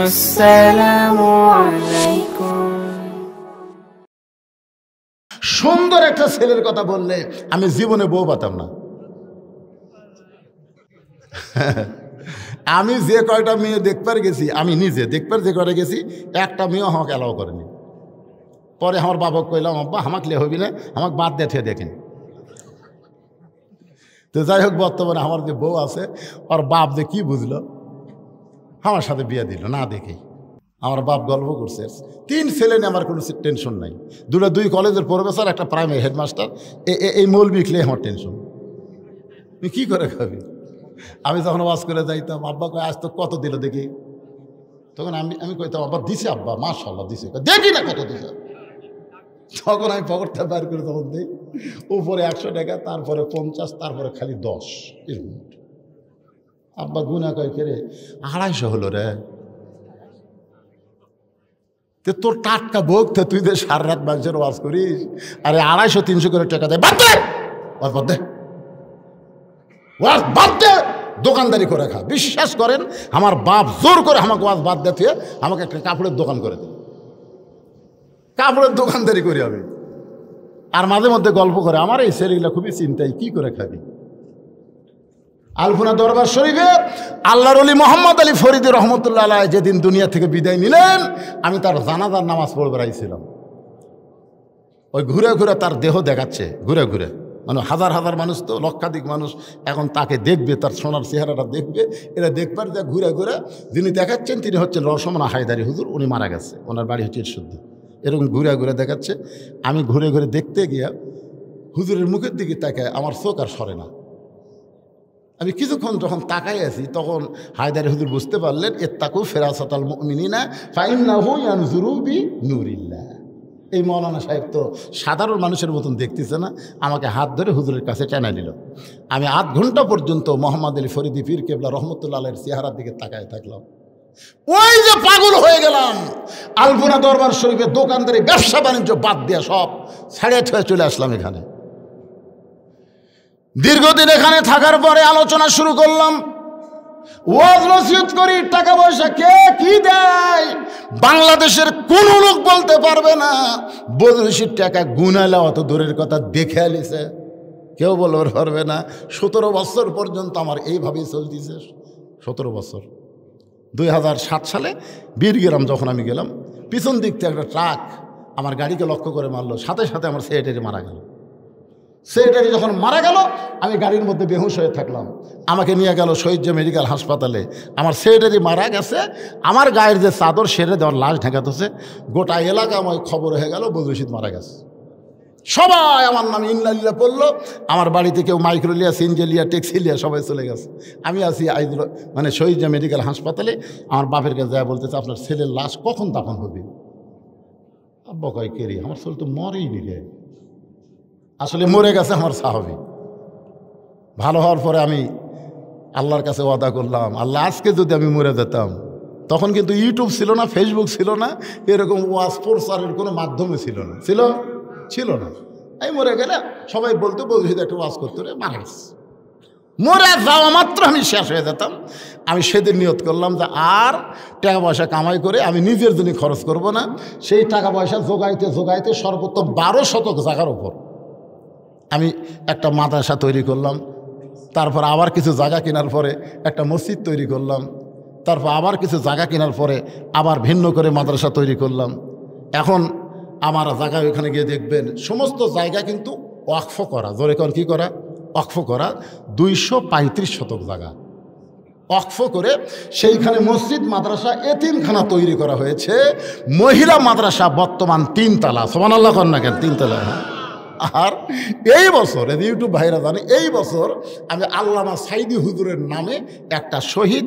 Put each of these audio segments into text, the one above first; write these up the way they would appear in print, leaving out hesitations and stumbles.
আসসালামু আলাইকুম। সুন্দর একটা ছেলের কথা বললে আমি জীবনে বউ পাতাম না। আমি যে কয়টা মেয়ে দেখবার গেছি, আমি নিজে দেখবার যে কয়টা গেছি, একটা মেয়েও আমাকে অ্যালাউ করেনি। পরে আমার বাবা কইলাম, আব্বা আমাকে লে হবি না, আমাকে বাদ দিয়ে দেখেন। তো যাই হোক, বর্তমানে আমার যে বউ আছে, ওর বাপ যে কি বুঝলো, আমার সাথে বিয়ে দিল না দেখেই। আমার বাপ গল্প করছে, 3 ছেলে নিয়ে আমার কোনো টেনশন নাই। 2 কলেজের প্রফেসর, একটা প্রাইমারি হেডমাস্টার, এই মৌলবি খেলে আমার টেনশন। তুই কী করে খাবি? আমি যখন ওয়াজ করে যাইতাম, আব্বা কয় আজ তো কত দিল দেখি। তখন আমি কইতাম, আব্বা দিছে, আব্বা মাশাআল্লাহ দিছে, দেখি না কত দিছে। তখন আমি পকেটটা বের করে তখন দিই, উপরে 100 টাকা, তারপরে 50, তারপরে খালি 10। আব্বা গুনা কয় ফেরে 250 হলো রে। তোর টাটকা ভোগ, তুই যে সারা রাত মানুষের ওয়াজ করিস, আরে 250-300 করে টাকা দেয়, বাদ দে ওয়াজ বাদ দে, ওয়াজ বাদ দে, দোকানদারি করে খা। বিশ্বাস করেন, আমার বাপ জোর করে আমাকে ওয়াজ বাদ দিতে আমাকে একটা কাপড়ের দোকান করে দেয়, কাপড়ের দোকানদারি করি আমি। আর মাঝে মধ্যে গল্প করে, আমার এই ছেলেগুলো খুবই চিন্তায়, কি করে খাবি। আলপনা দরবার শরীফে আল্লাহর ওলি মোহাম্মদ আলী ফরিদি রহমতুল্লাহ আলাইহি যেদিন দুনিয়া থেকে বিদায় নিলেন, আমি তার জানাজার নামাজ পড়ে বেড়াইছিলাম। ওই ঘুরে ঘুরে তার দেহ দেখাচ্ছে, ঘুরে ঘুরে, মানে হাজার হাজার মানুষ, তো লক্ষাধিক মানুষ এখন তাকে দেখবে, তার সোনার চেহারাটা দেখবে। এরা দেখবার যা ঘুরে ঘুরে যিনি দেখাচ্ছেন তিনি হচ্ছেন রসমনা হায়দারি হুজুর, উনি মারা গেছে, ওনার বাড়ি হচ্ছে শুদ্ধ। এরকম ঘুরে ঘুরে দেখাচ্ছে। আমি ঘুরে ঘুরে দেখতে গিয়া হুজুরের মুখের দিকে তাকায় আমার চোখ আর সরে না। আমি কিছুক্ষণ যখন তাকাই আছি, তখন হায়দারি হুজুর বুঝতে পারলেন, ইত্তাকু ফিরাসাতাল মুমিনিনা ফাইন্নাহু ইয়ানজুরু বিনুরিল্লাহ। এই মৌলানা সাহেব তো সাধারণ মানুষের মতন দেখতেছে না, আমাকে হাত ধরে হুজুরের কাছে টেনে নিল। আমি আধ ঘন্টা পর্যন্ত মোহাম্মদ আলী ফরিদি পীর কেবলা রহমতুল্লাহ আলাইহির চেহারার দিকে তাকায় থাকলাম। ওই যে পাগল হয়ে গেলাম। আলপনা দরবার শরীফে দোকানদারি ব্যবসা বাণিজ্য বাদ দিয়ে সব ছেড়ে ঠেয়ে চলে আসলাম এখানে। দীর্ঘদিন এখানে থাকার পরে আলোচনা শুরু করলাম, ওয়াজ নসিহত করি, টাকা পয়সা কে কি দেয় বাংলাদেশের কোন লোক বলতে পারবে না। বদরশির টাকা গুনালে অত দূরের কথা, দেখে আলিছে কেউ বলতে পারবে না। 17 বছর পর্যন্ত আমার এইভাবেই চলতেছে। 17 বছর। 2007 সালে বীরগ্রাম যখন আমি গেলাম, পিছন দিক থেকে একটা ট্রাক আমার গাড়িকে লক্ষ্য করে মারলো, সাথে সাথে আমার সেক্রেটারি মারা গেল। সেক্রেটারি যখন মারা গেল, আমি গাড়ির মধ্যে বেহুশ হয়ে থাকলাম। আমাকে নিয়ে গেল শহীদ মেডিকেল হাসপাতালে। আমার সেক্রেটারি মারা গেছে, আমার গায়ের যে চাদর সেরে দেওয়ার লাশ ঢাকাতেছে, গোটা এলাকাময় খবর হয়ে গেল বদরশিদ মারা গেছে। সবাই আমার নামে ইন্নালিল্লাহ পড়লো। আমার বাড়িতে কেউ মাইক্রোলিয়া, সিনজেলিয়া, টেক্সিলিয়া সবাই চলে গেছে। আমি আছি মানে শহীদ মেডিকেল হাসপাতালে। আমার বাপের কাছে যা বলতেছে, আপনার ছেলের লাশ কখন দাফন হবে? আব্বা কয় কে রে, আমার ছেলে তো মরেই নি রে। আসলে মরে গেছে আমার সাহাবী। ভালো হওয়ার পরে আমি আল্লাহর কাছে ওয়াদা করলাম, আল্লাহ আজকে যদি আমি মরে যেতাম, তখন কিন্তু ইউটিউব ছিল না, ফেসবুক ছিল না, এরকম ওয়াজ প্রচারের কোনো মাধ্যমে ছিল না, ছিল না। এই মরে গেলে সবাই বলতো বলছি একটা ওয়াজ করতে রে, মারা গেছে। মরে যাওয়া মাত্র আমি শেষ হয়ে যেতাম। আমি সেদিন নিয়ত করলাম যে আর টাকা পয়সা কামাই করে আমি নিজের জন্য খরচ করব না। সেই টাকা পয়সা জোগাইতে জোগাইতে সর্বোচ্চ 12 শতক জায়গার ওপর আমি একটা মাদ্রাসা তৈরি করলাম। তারপর আবার কিছু জায়গা কেনার পরে একটা মসজিদ তৈরি করলাম। তারপর আবার কিছু জায়গা কেনার পরে আবার ভিন্ন করে মাদ্রাসা তৈরি করলাম। এখন আমার জায়গা ওইখানে গিয়ে দেখবেন সমস্ত জায়গা কিন্তু ওয়াকফ করা। জোরে কোন কি করা? ওয়াকফ করা। 235 শতক জায়গা ওয়াকফ করে সেইখানে মসজিদ, মাদ্রাসা, এতিমখানা তৈরি করা হয়েছে। মহিলা মাদ্রাসা বর্তমান 3 তলা। সুবহানাল্লাহ কর না কেন? 3 তলা। আর এই বছর ইউটিউব ভাইরা জানে, এই বছর আমি আল্লামা সাইদি হুজুরের নামে একটা শহীদ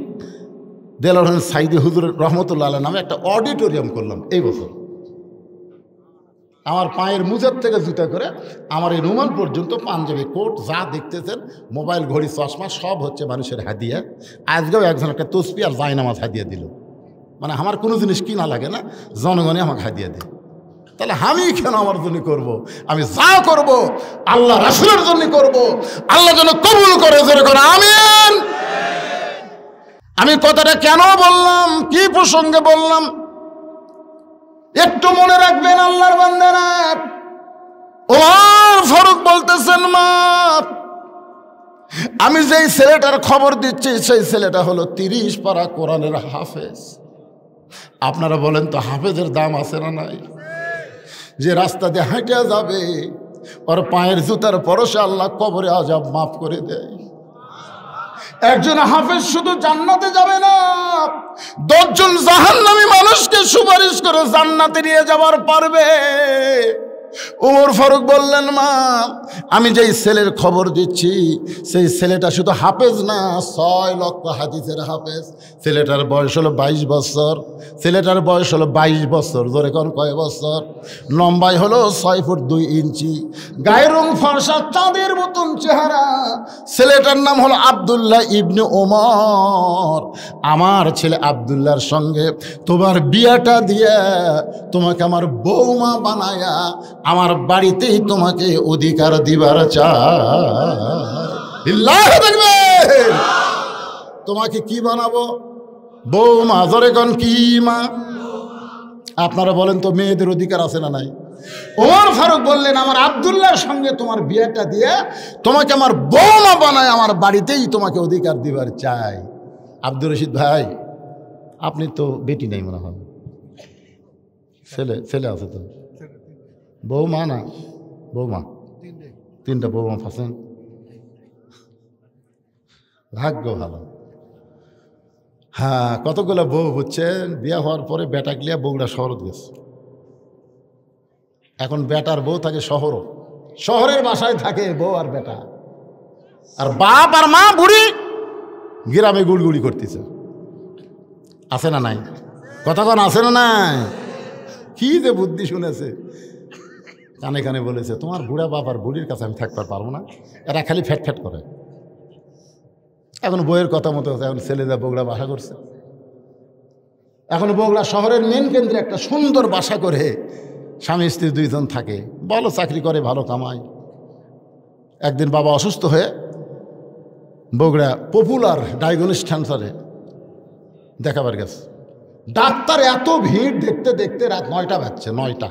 দেলোয়ার হোসেন সাইদি হুজুর রহমতুল্লাহ আলাইহি নামে একটা অডিটোরিয়াম করলাম। এই বছর আমার পায়ের মুজার থেকে জুতা করে আমার এই রুমাল পর্যন্ত, পাঞ্জাবি, কোট যা দেখতেছেন, মোবাইল, ঘড়ি, চশমা সব হচ্ছে মানুষের হাদিয়া। আজকেও একজন একটা তসবি আর জায়নামাজ হাদিয়া দিল। মানে আমার কোনো জিনিস কিনা লাগে না, জনগণে আমাকে হাদিয়া দেয়। তাহলে আমি কেন আমার জন্য করব? আমি যা করব আল্লাহ রাসূলের জন্য করব। আল্লাহ যেন কবুল করে, জোরে করে আমিন। আমি কথাটা কেন বললাম, কি প্রসঙ্গে বললাম একটু মনে রাখবেন আল্লাহর বান্দারা। ওমর ফারুক বলতেছেন, মা আমি যেই ছেলেটার খবর দিচ্ছি সেই ছেলেটা হলো 30 পারা কোরআনের হাফেজ। আপনারা বলেন তো হাফেজের দাম আছে না নাই? যে রাস্তা দিয়ে হাঁটে যাবে ওর পায়ের জুতার পরশে আল্লাহ কবরে আযাব মাফ করে দেয়। একজন হাফেজ শুধু জান্নাতে যাবে না, 10 জন জাহান্নামী মানুষকে সুপারিশ করে জান্নাতে নিয়ে যাবার পারবে। ওমর ফারুক বললেন, মা আমি যেই ছেলের খবর দিচ্ছি সেই ছেলেটা শুধু হাফেজ না, 6 লক্ষ হাদিসের হাফেজ। ছেলেটার বয়স হলো 22 বছর। ছেলেটার বয়স হলো 22 বছর। জোরে কোন কয় বছর? লম্বাই হলো 6 ফুট 2 ইঞ্চি, গায়ের রং ফর্সা, চাঁদের মতন চেহারা। ছেলেটার নাম হলো আব্দুল্লাহ ইবনে ওমর। আমার ছেলে আব্দুল্লাহর সঙ্গে তোমার বিয়াটা দিয়ে তোমাকে আমার বৌমা বানায়া আমার বাড়িতেই তোমাকে অধিকার দিবার চাই। তোমাকে কি বানাবো? বৌমা। জোরে কোন কি মা? আপনারা বলেন তো মেয়েদের অধিকার আছে না নাই? ওমর ফারুক বললেন, আমার আব্দুল্লাহর সঙ্গে তোমার বিয়েটা দিয়ে তোমাকে আমার বৌমা বানায় আমার বাড়িতেই তোমাকে অধিকার দিবার চাই। আব্দুর রশিদ ভাই, আপনি তো বেটি নেই মনে হয়, ছেলে আছে তো? বৌমা না? বৌমা 3টা বৌমা ফাঁসেন, ভাগ্য ভালো। হ্যাঁ, কতগুলো বউ বুঝছেন, বিয়ে হওয়ার পরে বেটা গিয়া বউরা শহরত গেছে। এখন বেটার বউ থাকে শহরের বাসায় থাকে বউ আর বেটা, আর বাপ আর মা বুড়ি গ্রামে গুড়গুড়ি করতেছে। আছে না নাই? কথা কোন আছে না নাই? কি যে বুদ্ধি শুনেছে, কানে কানে বলেছে, তোমার বুড়া বাপ আর বুড়ির কাছে আমি থাকতে পারবো না, এরা খালি ফ্যাট ফ্যাট করে। এখন বইয়ের কথা মতো এখন ছেলেরা বগুড়া বাসা করছে। এখন বগুড়া শহরের মেন কেন্দ্রে একটা সুন্দর বাসা করে স্বামী স্ত্রী 2 জন থাকে, ভালো চাকরি করে, ভালো কামায়। একদিন বাবা অসুস্থ হয়ে বগুড়া পপুলার ডায়াগনস্টিক সেন্টারে দেখাবার গেছে। ডাক্তার এত ভিড়, দেখতে দেখতে রাত 9টা বাজছে। 9টা,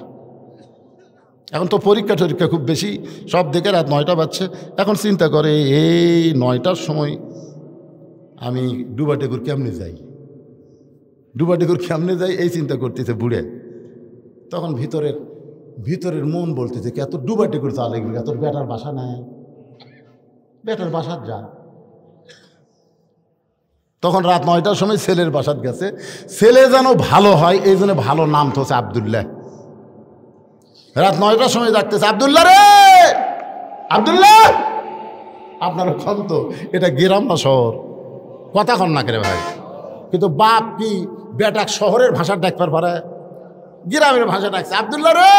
এখন তো পরীক্ষা টরীক্ষা খুব বেশি, সব দেখে রাত 9টা বাজছে। এখন চিন্তা করে, এই 9টার সময় আমি ডুবাটেকুর কেমনে যাই, এই চিন্তা করতেছে বুড়ে। তখন ভিতরের মন বলতেছে, কি এত ডুবাটেকুর চা লাগবে, এত বেটার বাসা নেয়, বেটার বাসার যা। তখন রাত 9টার সময় ছেলের বাসাত গেছে। ছেলে যেন ভালো হয় এই জন্য ভালো নাম তো হচ্ছে আব্দুল্লাহ। রাত 9টার সময় ডাকতেছে, আব্দুল্লাহ রে, আব্দুল্লাহ। আপনারা ক্ষণ তো, এটা গ্রাম না শহর? কথা কন না করে ভাই। কিন্তু বাপ কি বেটা শহরের ভাষা ডাকবার পারে? গ্রামের ভাষা ডাকছে, আব্দুল্লাহ রে,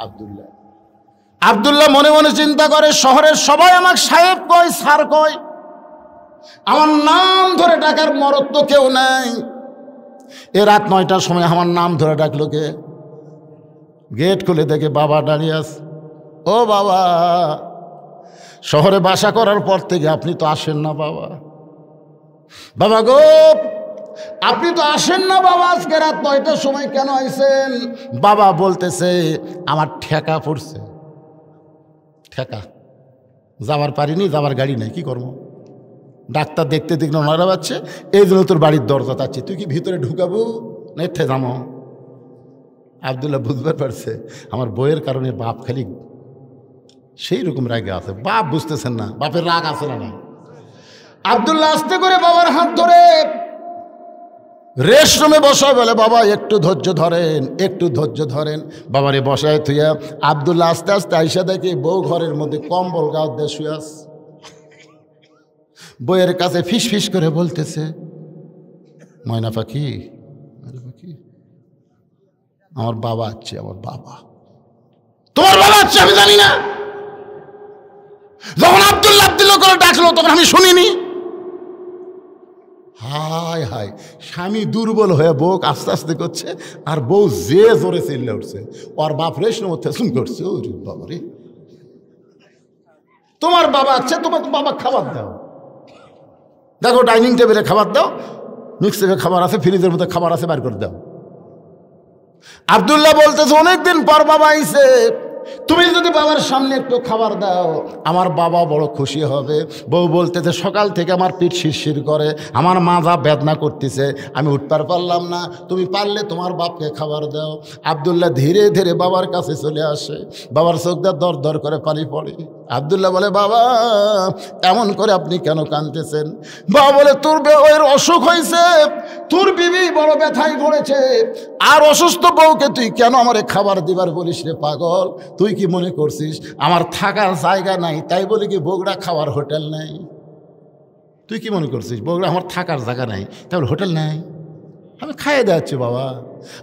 আব্দুল্লাহ। আব্দুল্লাহ মনে মনে চিন্তা করে, শহরের সবাই আমাকে সাহেব কয়, স্যার কয়, আমার নাম ধরে ডাকার মরদ তো কেউ নাই। এ রাত 9টার সময় আমার নাম ধরে ডাকলো কে? গেট খুলে দেখে বাবা দাঁড়িয়ে আছে। ও বাবা, শহরে বাসা করার পর থেকে আপনি তো আসেন না বাবা। বাবা গো, আপনি তো আসেন না বাবা, আজকে রাত 9টার সময় কেন আইছেন? বাবা বলতেছে, আমার ঠেকা পড়ছে। ঠেকা, যাবার পারিনি, যাবার গাড়ি নাই, কি করবো? ডাক্তার দেখতে দেখতে ওনারা পাচ্ছে, এই জন্য তোর বাড়ির দরজা চাচ্ছি, তুই কি ভিতরে ঢুকাবো না এঠে যাবো? আব্দুল্লাহ বুঝবার পারছে আমার বইয়ের কারণে বাপ খালি সেই রকম রাগে আছে। বাপ বুঝতেছেন না বাপের রাগ আছে না নাই? আব্দুল্লাহ আস্তে করে বাবার হাত ধরে রেস্ট রুমে বসায়, বলে বাবা একটু ধৈর্য ধরেন, একটু ধৈর্য ধরেন। বাবারে বসায় থুইয়া আব্দুল্লাহ আস্তে আস্তে আইসা দেখে বউ ঘরের মধ্যে কম্বল গাও দিয়ে শুয়ে আছে। বইয়ের কাছে ফিস ফিস করে বলতেছে, ময়না পাখি, আমার বাবা আছে, আমার বাবা। তোমার বাবা আছে আমি জানি না? যখন আব্দুল্লাহ আব্দুল্লাহ করে ডাকলো তখন আমি শুনিনি। হায় হায়, স্বামী দুর্বল হয়ে বউ আস্তে আস্তে করছে, আর বউ যে জোরে চিল্লে উঠছে। ওর বাপ রেশন মধ্যে শুন করছে, ওরে বাবা রে, তোমার বাবা আছে, তোমার বাবা খাবার দাও। দেখো ডাইনিং টেবিলে খাবার দাও, মিক্সিতে খাবার আছে, ফ্রিজের মধ্যে খাবার আছে, বার করে দাও। আব্দুল্লাহ বলতেছে অনেকদিন পর বাবা আইছে, তুমি যদি বাবার সামনে একটু খাবার দাও আমার বাবা বড় খুশি হবে। বউ বলতেছে সকাল থেকে আমার পিঠ শিরশির করে, আমার মাজা বেদনা করতেছে, আমি উঠতে পারলাম না, তুমি পারলে তোমার বাপকে খাবার দাও। আব্দুল্লাহ ধীরে ধীরে বাবার কাছে চলে আসে, বাবার চোখ দিয়ে দর দর করে পানি পড়ে। আব্দুল্লাহ বলে বাবা এমন করে আপনি কেন কাঁদতেছেন? বাবা বলে তোর বউয়ের অসুখ হয়েছে, তোর বিবি বড় ব্যথায় পড়েছে, আর অসুস্থ বউকে তুই কেন আমারে খাবার দিবার বলিস রে পাগল? তুই কি মনে করছিস আমার থাকার জায়গা নাই তাই বলি কি বগুড়া খাওয়ার হোটেল নাই? তুই কি মনে করছিস বগুড়া আমার থাকার জায়গা নাই তাহলে হোটেল নাই? আমি খাইয়ে দেওয়াচ্ছি বাবা,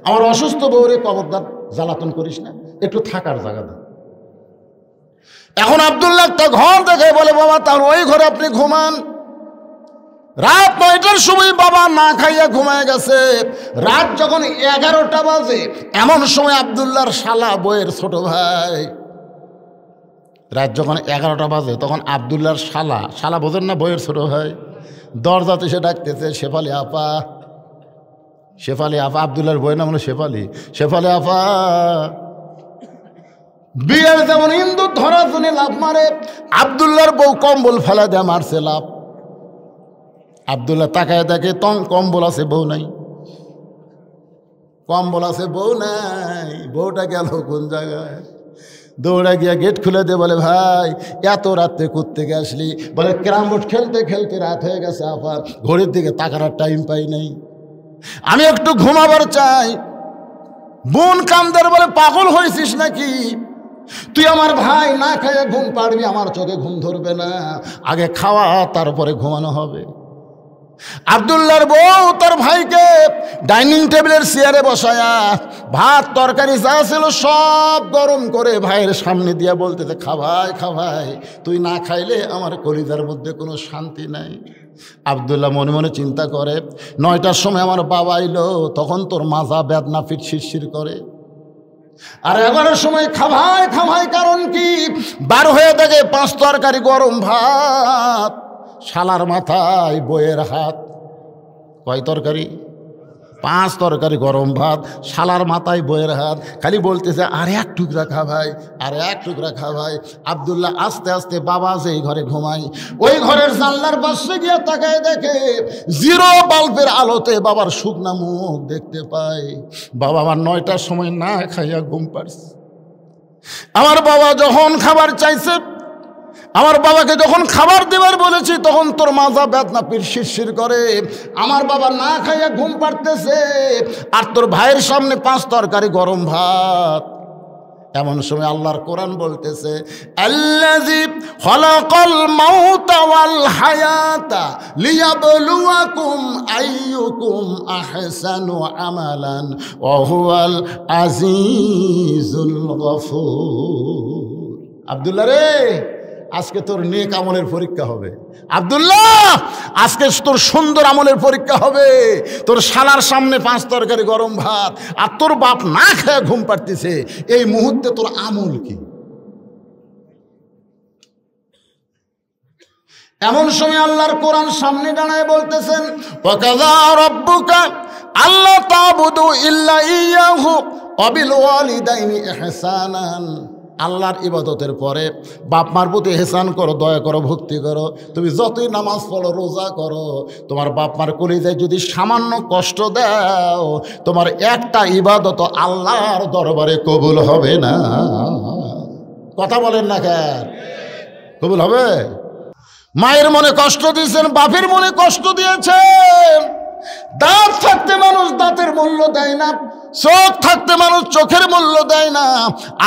আমার অসুস্থ বউরে কবরদার জ্বালাতন করিস না, একটু থাকার জায়গা দে। এখন আব্দুল্লাহ একটা ঘর দেখে বলে বাবা তার ওই ঘরে আপনি ঘুমান। রাত 9টার সময় বাবা না খাইয়া ঘুমায় গেছে। রাত যখন 11টা বাজে এমন সময় আব্দুল্লাহর শালা বইয়ের ছোট ভাই, রাত যখন 11টা বাজে তখন আব্দুল্লাহর শালা বোঝেন না বইয়ের ছোট ভাই, দরজাতে সে ডাকতেছে শেফালি আপা, শেফালি আপা। আব্দুল্লাহর বইয়ের নাম হলো শেফালি আপা। বিয়ের যেমন ইন্দুর ধরা জন্য লাভ মারে, আব্দুল্লাহর বউ কম্বল ফেলা দেয় মারছে লাভ। আব্দুল্লাহ তাকায় দেখে কম্বল আছে বউ নাই, কম্বল আছে বউ নাই, বউটা গেল কোন জায়গায়? দৌড়া গিয়া গেট খুলে দে, বলে ভাই এত রাত্রে কোত্থেকে আসলি? বলে ক্যারাম বোর্ড খেলতে খেলতে রাত হয়ে গেছে আপা, ঘড়ির দিকে তাকানোর টাইম পাই নাই, আমি একটু ঘুমাবার চাই। বোন কামদার বলে পাগল হয়েছিস নাকি? তুই আমার ভাই, না খাইয়ে ঘুম পাড়বি, আমার চোখে ঘুম ধরবে না, আগে খাওয়া তারপরে ঘুমানো হবে। আব্দুল্লাহর বউ তার ভাইকে ডাইনিং টেবিলের চেয়ারে বসায়া ভাত তরকারি যা ছিল সব গরম করে ভাইয়ের সামনে দিয়া বলতেছে খা ভাই, তুই না খাইলে আমার কলিজার মধ্যে কোনো শান্তি নাই। আব্দুল্লাহ মনে মনে চিন্তা করে 9টার সময় আমার বাবা এলো, তখন তোর মাজা বেদনা পিঠ শিরশির করে, আর 11টার সময় খাভাই কারণ কি? 12 হয়ে দেখে 5 তরকারি গরম ভাত, শালার মাথায় বইয়ের হাত। কয় তরকারি? 5 তরকারি গরম ভাত, শালার মাথায় বইয়ের হাত, খালি বলতেছে আর এক টুকরা খা ভাই, আর এক টুকরা খা ভাই। আব্দুল্লাহ আস্তে আস্তে বাবা যেই ঘরে ঘুমাই ওই ঘরের জানলার পাশে গিয়ে তাকায় দেখে 0 বাল্বের আলোতে বাবার শুকনা মুখ দেখতে পায়। বাবা আমার 9টার সময় না খাইয়া ঘুম পাড়ছে। আমার বাবা যখন খাবার চাইছে, আমার বাবাকে যখন খাবার দেবার বলেছি তখন তোর মাজা বেদনা পিঠ শিরশির করে, আমার বাবা না খাইয়া ঘুম পাড়তেছে, আর তোর ভাইয়ের সামনে 5 তরকারি গরম ভাত। এমন সময় আল্লাহর কোরআন বলতেছে আল্লাযী খালাকাল মাউতা ওয়াল হায়াতা লিয়াবলুয়াকুম আইয়ুকুম আহসানু আমালান ওয়া হুয়াল আজিজুল গফুর। আব্দুল্লাহ রে, আজকে তোর নেক আমলের পরীক্ষা হবে। আব্দুল্লাহ আজকে তোর সুন্দর আমলের পরীক্ষা হবে। তোর শালার সামনে 5 তরকারি গরম ভাত, আর তোর বাপ না খেয়ে ঘুম পাড়তেছে, এই মুহূর্তে তোর আমল কি? এমন সময় আল্লাহর কোরআন সামনে দাঁড়ায় বলতেছেন ওয়াকাযা রাব্বুকা আল্লা তা'বুদু ইল্লা ইয়াহু ওয়া বিল ওয়ালিদাইনি ইহসানান। আল্লাহর ইবাদতের পরে বাপ মার প্রতি এহসান করো, দয়া করো, ভক্তি করো। তুমি যতই নামাজ পড়ো, রোজা করো, তোমার বাপ মার কলিজায় যদি সামান্য কষ্ট দাও, তোমার একটা ইবাদত আল্লাহর দরবারে কবুল হবে না। কথা বলেন না কেন? কবুল হবে? মায়ের মনে কষ্ট দিয়েছেন, বাপের মনে কষ্ট দিয়েছেন। দাঁত থাকতে মানুষ দাঁতের মূল্য দেয় না, চোখ থাকতে মানুষ চোখের মূল্য দেয় না।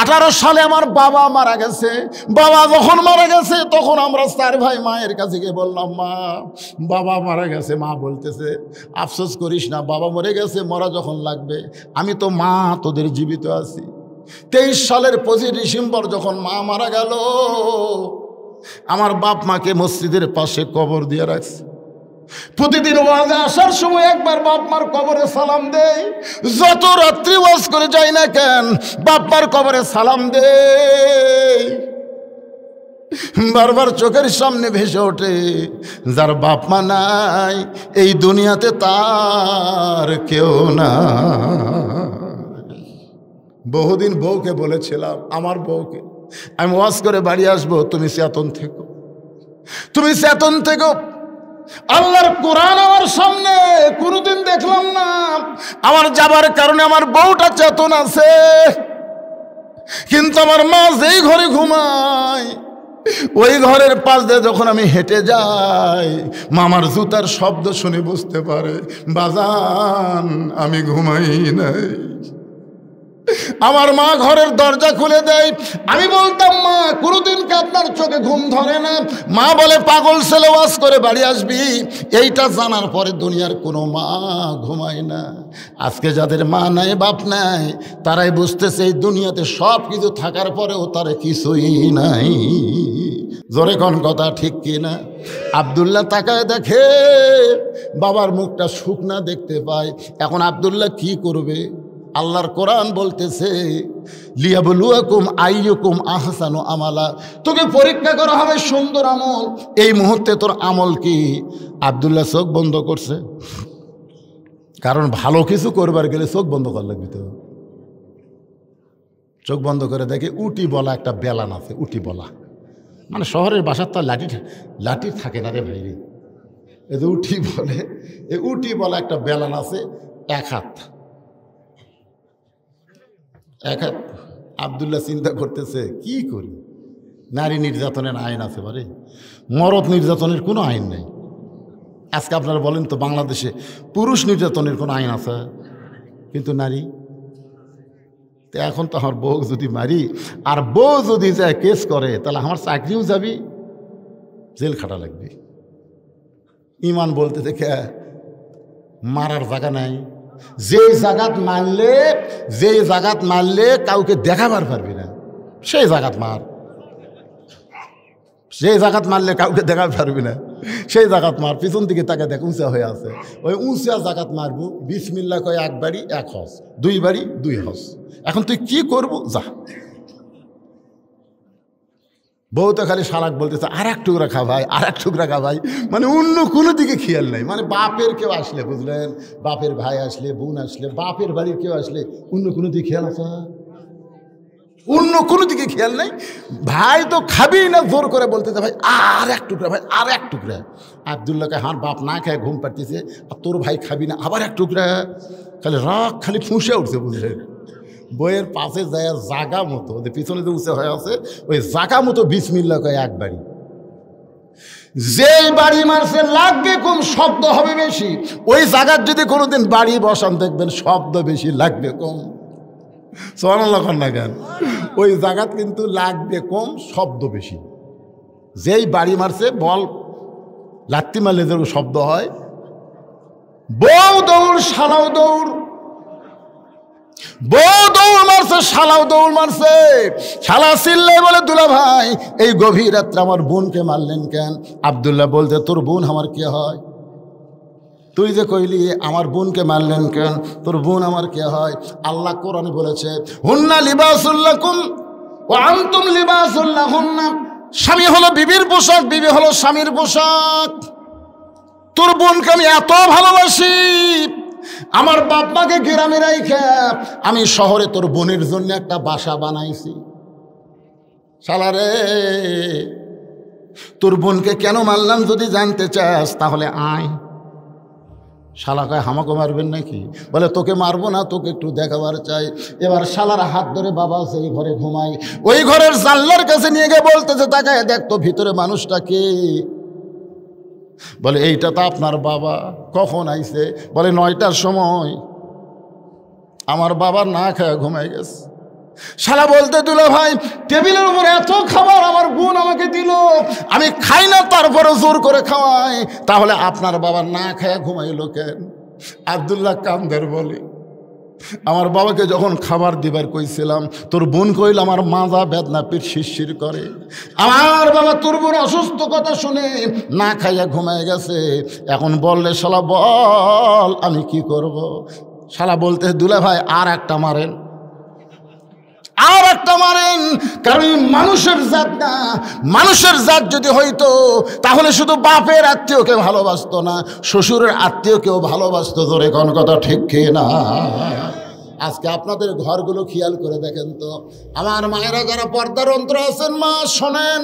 18 সালে আমার বাবা মারা গেছে। বাবা যখন মারা গেছে তখন আমরা 4 ভাই মায়ের কাছে গিয়ে বললাম মা বাবা মারা গেছে। মা বলতেছে আফসোস করিস না, বাবা মরে গেছে, মরা যখন লাগবে, আমি তো মা তোদের জীবিত আছি। 23 সালের 25 ডিসেম্বর যখন মা মারা গেল, আমার বাপ মাকে মসজিদের পাশে কবর দিয়ে রাখছে। প্রতিদিন ওয়াজে আসার সময় একবার বাপ মার কবরে সালাম দেই। যত রাত্রি ওয়াজ করে যাই না কেন বাপ মার কবরে সালাম দেই। বারবার চোখের সামনে ভেসে ওঠে, যার বাপ মা নাই এই দুনিয়াতে তার কেউ না। বহুদিন বউকে বলেছিলাম, আমার বউকে, আমি ওয়াজ করে বাড়ি আসবো, তুমি চেতন থেকো, তুমি চেতন থেকো। আল্লাহর কোরআন আমার সামনে কোনোদিন দেখলাম না। আমার যাবার কারণে আমার বউটা চেতন আছে, কিন্তু আমার মা যেই ঘরে ঘুমায় ওই ঘরের পাশ দিয়ে যখন আমি হেঁটে যাই, মামার জুতার শব্দ শুনে বুঝতে পারে বাজান আমি ঘুমাই নাই। আমার মা ঘরের দরজা খুলে দেয়, আমি বলতাম মা কোনোদিন কি আপনার চোখে ঘুম ধরে না? মা বলে পাগল ছেলে, ওয়াজ করে বাড়ি আসবি। এইটা জানার পরে দুনিয়ার কোনো মা ঘুমায় না। আজকে যাদের মা নাই বাপ নাই তারাই বুঝতেছে এই দুনিয়াতে সব কিছু থাকার পরেও তারা কিছুই নাই। জোরে কোন কথা ঠিক কি না? আব্দুল্লাহ তাকায় দেখে বাবার মুখটা শুকনা দেখতে পায়। এখন আব্দুল্লাহ কি করবে? আল্লাহর কোরআন বলতেছে লিয়াবলুয়াকুম আইয়ুকুম আহসানু আমালা, তোকে পরীক্ষা করা হবে সুন্দর আমল। এই মুহূর্তে তোর আমল কি? আব্দুল্লাহ চোখ বন্ধ করছে, কারণ ভালো কিছু করবার গেলে চোখ বন্ধ করা লাগবে। তো চোখ বন্ধ করে দেখে উটি বলা একটা বেলান আছে। উটি বলা মানে শহরের বাসার তো লাঠি থাকে না রে ভাই রে, এই যে উটি বলে, এই উটি বলা একটা বেলান আছে, এক হাত। আব্দুল্লাহ চিন্তা করতেছে কি করি, নারী নির্যাতনের আইন আছে বারে, মরদ নির্যাতনের কোনো আইন নেই। আজকে আপনারা বলেন তো বাংলাদেশে পুরুষ নির্যাতনের কোনো আইন আছে, কিন্তু নারী। তো এখন তো আমার বউ যদি মারি আর বউ যদি যায় কেস করে, তাহলে আমার চাকরিও যাবি, জেল খাটা লাগবে। ইমান বলতে দেখে মারার জায়গা নাই। যেই জাগাত মারলে কাউকে দেখাবার পারবি না, সেই জাগাত মার। সেই জাগাত মারলে কাউকে দেখাতে পারবি না, সেই জাগাত মার। পিছন দিকে তাকে দেখ উঁচা হয়ে আছে, ওই উঁচা জাগাত মারবো। বিসমিল্লাহ কয় এক বাড়ি এক হস, দুই বাড়ি দুই হস। এখন তুই কি করবো যা। বউ তো খালি শালাক বলতেছে আর এক টুকরা খা ভাই, আর এক টুকরা খা ভাই, মানে অন্য কোনো দিকে খেয়াল নাই। মানে বাপের কেউ আসলে, বুঝলেন, বাপের ভাই আসলে, বোন আসলে, বাপের বাড়ির কেউ আসলে অন্য কোনো দিকে খেয়াল আছে? অন্য কোনো দিকে খেয়াল নাই। ভাই তো খাবি না, জোর করে বলতেছে ভাই আর এক টুকরা, ভাই আর এক টুকরা। আব্দুল্লাহকে হার বাপ না খায় ঘুম পাড়তেছে, আর তোর ভাই খাবি না, আবার এক টুকরা। খালি রাগ খালি ফুঁসে উঠছে, বুঝলেন। বইয়ের পাশে যায় জাগা মতো, ওদের পিছনে যে উঁচে হয়ে আছে ওই জাগা মতো বিসমিল্লাহ কয় এক বাড়ি। যেই বাড়ি মারছে লাগবে কম, শব্দ হবে বেশি। ওই জায়গার যদি কোনোদিন বাড়ি বসান দেখবেন শব্দ বেশি, লাগবে কম। সুবহানাল্লাহ না গান, ওই জায়গাত কিন্তু লাগবে কম, শব্দ বেশি। যেই বাড়ি মারছে বল লাত্তি মারলে যে শব্দ হয়। বউ দৌড় শালাও দৌড়, বউ দৌড় মারছে শালাও দৌড় মারছে। শালা চিল্লে বলে দুলা ভাই এই গভীর রাত্রে আমার বোনকে মারলেন কেন? আব্দুল্লাহ বলতে তোর বোন আমার কে হয়? তুই যে কইলি আমার বোনকে মারলেন কেন? তোর বোন আমার কে হয়? আল্লাহ কোরআনে বলেছে হুন্না লিবাসুল লাকুম ওয়া আনতুম লিবাসুল লাহুন্না। স্বামী হলো বিবির পোশাক, বিবি হলো স্বামীর পোশাক। তোর বোনকে আমি এত ভালোবাসি, আমার বাপ মাকে গ্রামে রাইখা আমি শহরে তোর বোনের জন্য একটা বাসা বানাইছি। শালারে তোর বোনকে কেন মারলাম যদি জানতে চাস তাহলে আয়। শালা কয় আমাকে মারবেন নাকি? বলে তোকে মারবো না, তোকে একটু দেখাবার চাই। এবার শালার হাত ধরে বাবা সেই ঘরে ঘুমাই, ওই ঘরের জানলার কাছে নিয়ে গিয়ে বলতেছে তাকায় দেখ তো ভিতরে মানুষটা কে? বলে এইটা তো আপনার বাবা। কখন আইছে? বলে 9টার সময়। আমার বাবা না খায় ঘুমাই গেছে। শালা বলতে দুলা ভাই টেবিলের উপর এত খাবার আমার বোন আমাকে দিল, আমি খাই না তারপরে জোর করে খাওয়াই, তাহলে আপনার বাবা না খায় ঘুমাইল কেন? আব্দুল্লাহ কামদের বলে আমার বাবাকে যখন খাবার দিবার কইছিলাম তোর বোন কইল আমার মাজা বেদনা পিঠ শিরশির করে। আমার বাবা তোর বোন অসুস্থ কথা শুনে না খাইয়া ঘুমায় গেছে। এখন বললে শালা বল আমি কি করব? শালা বলতে দুলা ভাই আর একটা মারেন, আর একটা মারেন, কারণ এই মানুষের জাত না। মানুষের জাত যদি হইতো তাহলে শুধু বাপের আত্মীয়কে ভালোবাসতো না, শ্বশুরের আত্মীয়কেও ভালোবাসতো। জোরে কোন কথা ঠিক কি না? আজকে আপনাদের ঘরগুলো খেয়াল করে দেখেন তো, আমার মায়েরা যারা পর্দার অন্তর আছেন, মা শোনেন,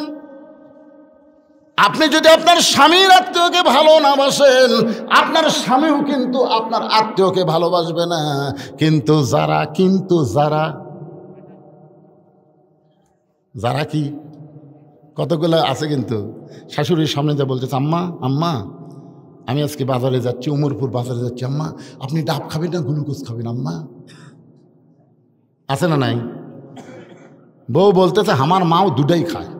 আপনি যদি আপনার স্বামীর আত্মীয়কে ভালো না বাসেন, আপনার স্বামীও কিন্তু আপনার আত্মীয়কে ভালোবাসবে না। কিন্তু যারা কি কতগুলো আছে কিন্তু শাশুড়ির সামনে যা বলতেছে, আম্মা আম্মা আমি আজকে বাজারে যাচ্ছি, উমরপুর বাজারে যাচ্ছি, আম্মা আপনি ডাব খাবেন না গ্লুকোজ খাবেন আম্মা? আছে না নাই? বউ বলতেছে আমার মাও দুটাই খায়,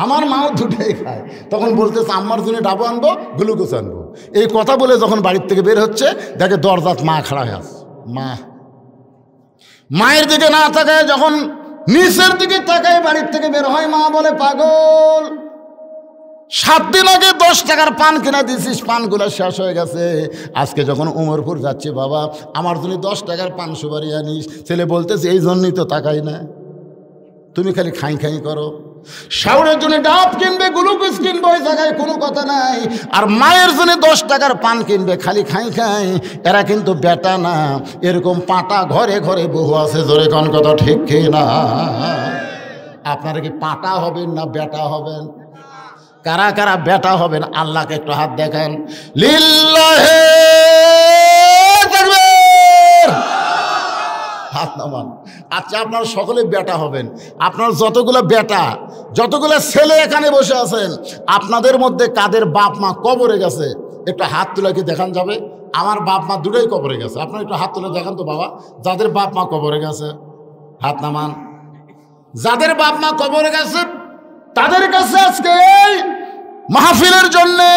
আমার মাও দুটাই খায়। তখন বলতেছে আম্মার জন্য ডাবো আনবো, গ্লুকোজ আনবো। এই কথা বলে যখন বাড়ির থেকে বের হচ্ছে, দেখে দরজাত মা খাড়া হয়ে আছে। মায়ের দিকে না তাকায় যখন নিচের দিকে তাকায় বাড়ির থেকে বের হয়, মা বলে পাগল, 7 দিন আগে 10 টাকার পান কিনা দিছিস, পানগুলো শেষ হয়ে গেছে। আজকে যখন উমরপুর যাচ্ছে, বাবা আমার জন্য 10 টাকার পান সুপারি আনিস। ছেলে বলতেছে এই জন্যই তো তাকাই না, তুমি খালি খাই খাই করো। শাওরের জন্য ডাব কিনবে, গ্লুকোজ কিনবে, ওই জায়গায় কোনো কথা নাই। আর মায়ের জন্য 10 টাকার পান কিনবে, খালি খাই খাই। এরা কিন্তু বেটা না, এরকম পাটা ঘরে ঘরে বহু আছে। জোরে কোন কথা ঠিক কি না? আপনারা কি পাটা হবেন না বেটা হবেন? কারা কারা বেটা হবেন আল্লাহকে একটু হাত দেখান। লিল্লাহে তাকবীর, হাত নামান। আচ্ছা আপনারা সকলে বেটা হবেন। আপনার যতগুলো বেটা, যতগুলো ছেলে এখানে বসে আছেন, আপনাদের মধ্যে কাদের বাপ মা কবরে গেছে একটু হাত তুলে কি দেখান যাবে? আমার বাপ মা দুটোই কবরে গেছে। আপনারা একটু হাত তুলে দেখান তো বাবা, যাদের বাপ মা কবরে গেছে হাত নামান। যাদের বাপ মা কবরে গেছে তাদের কাছে আজকে এই মাহফিলের জন্যে,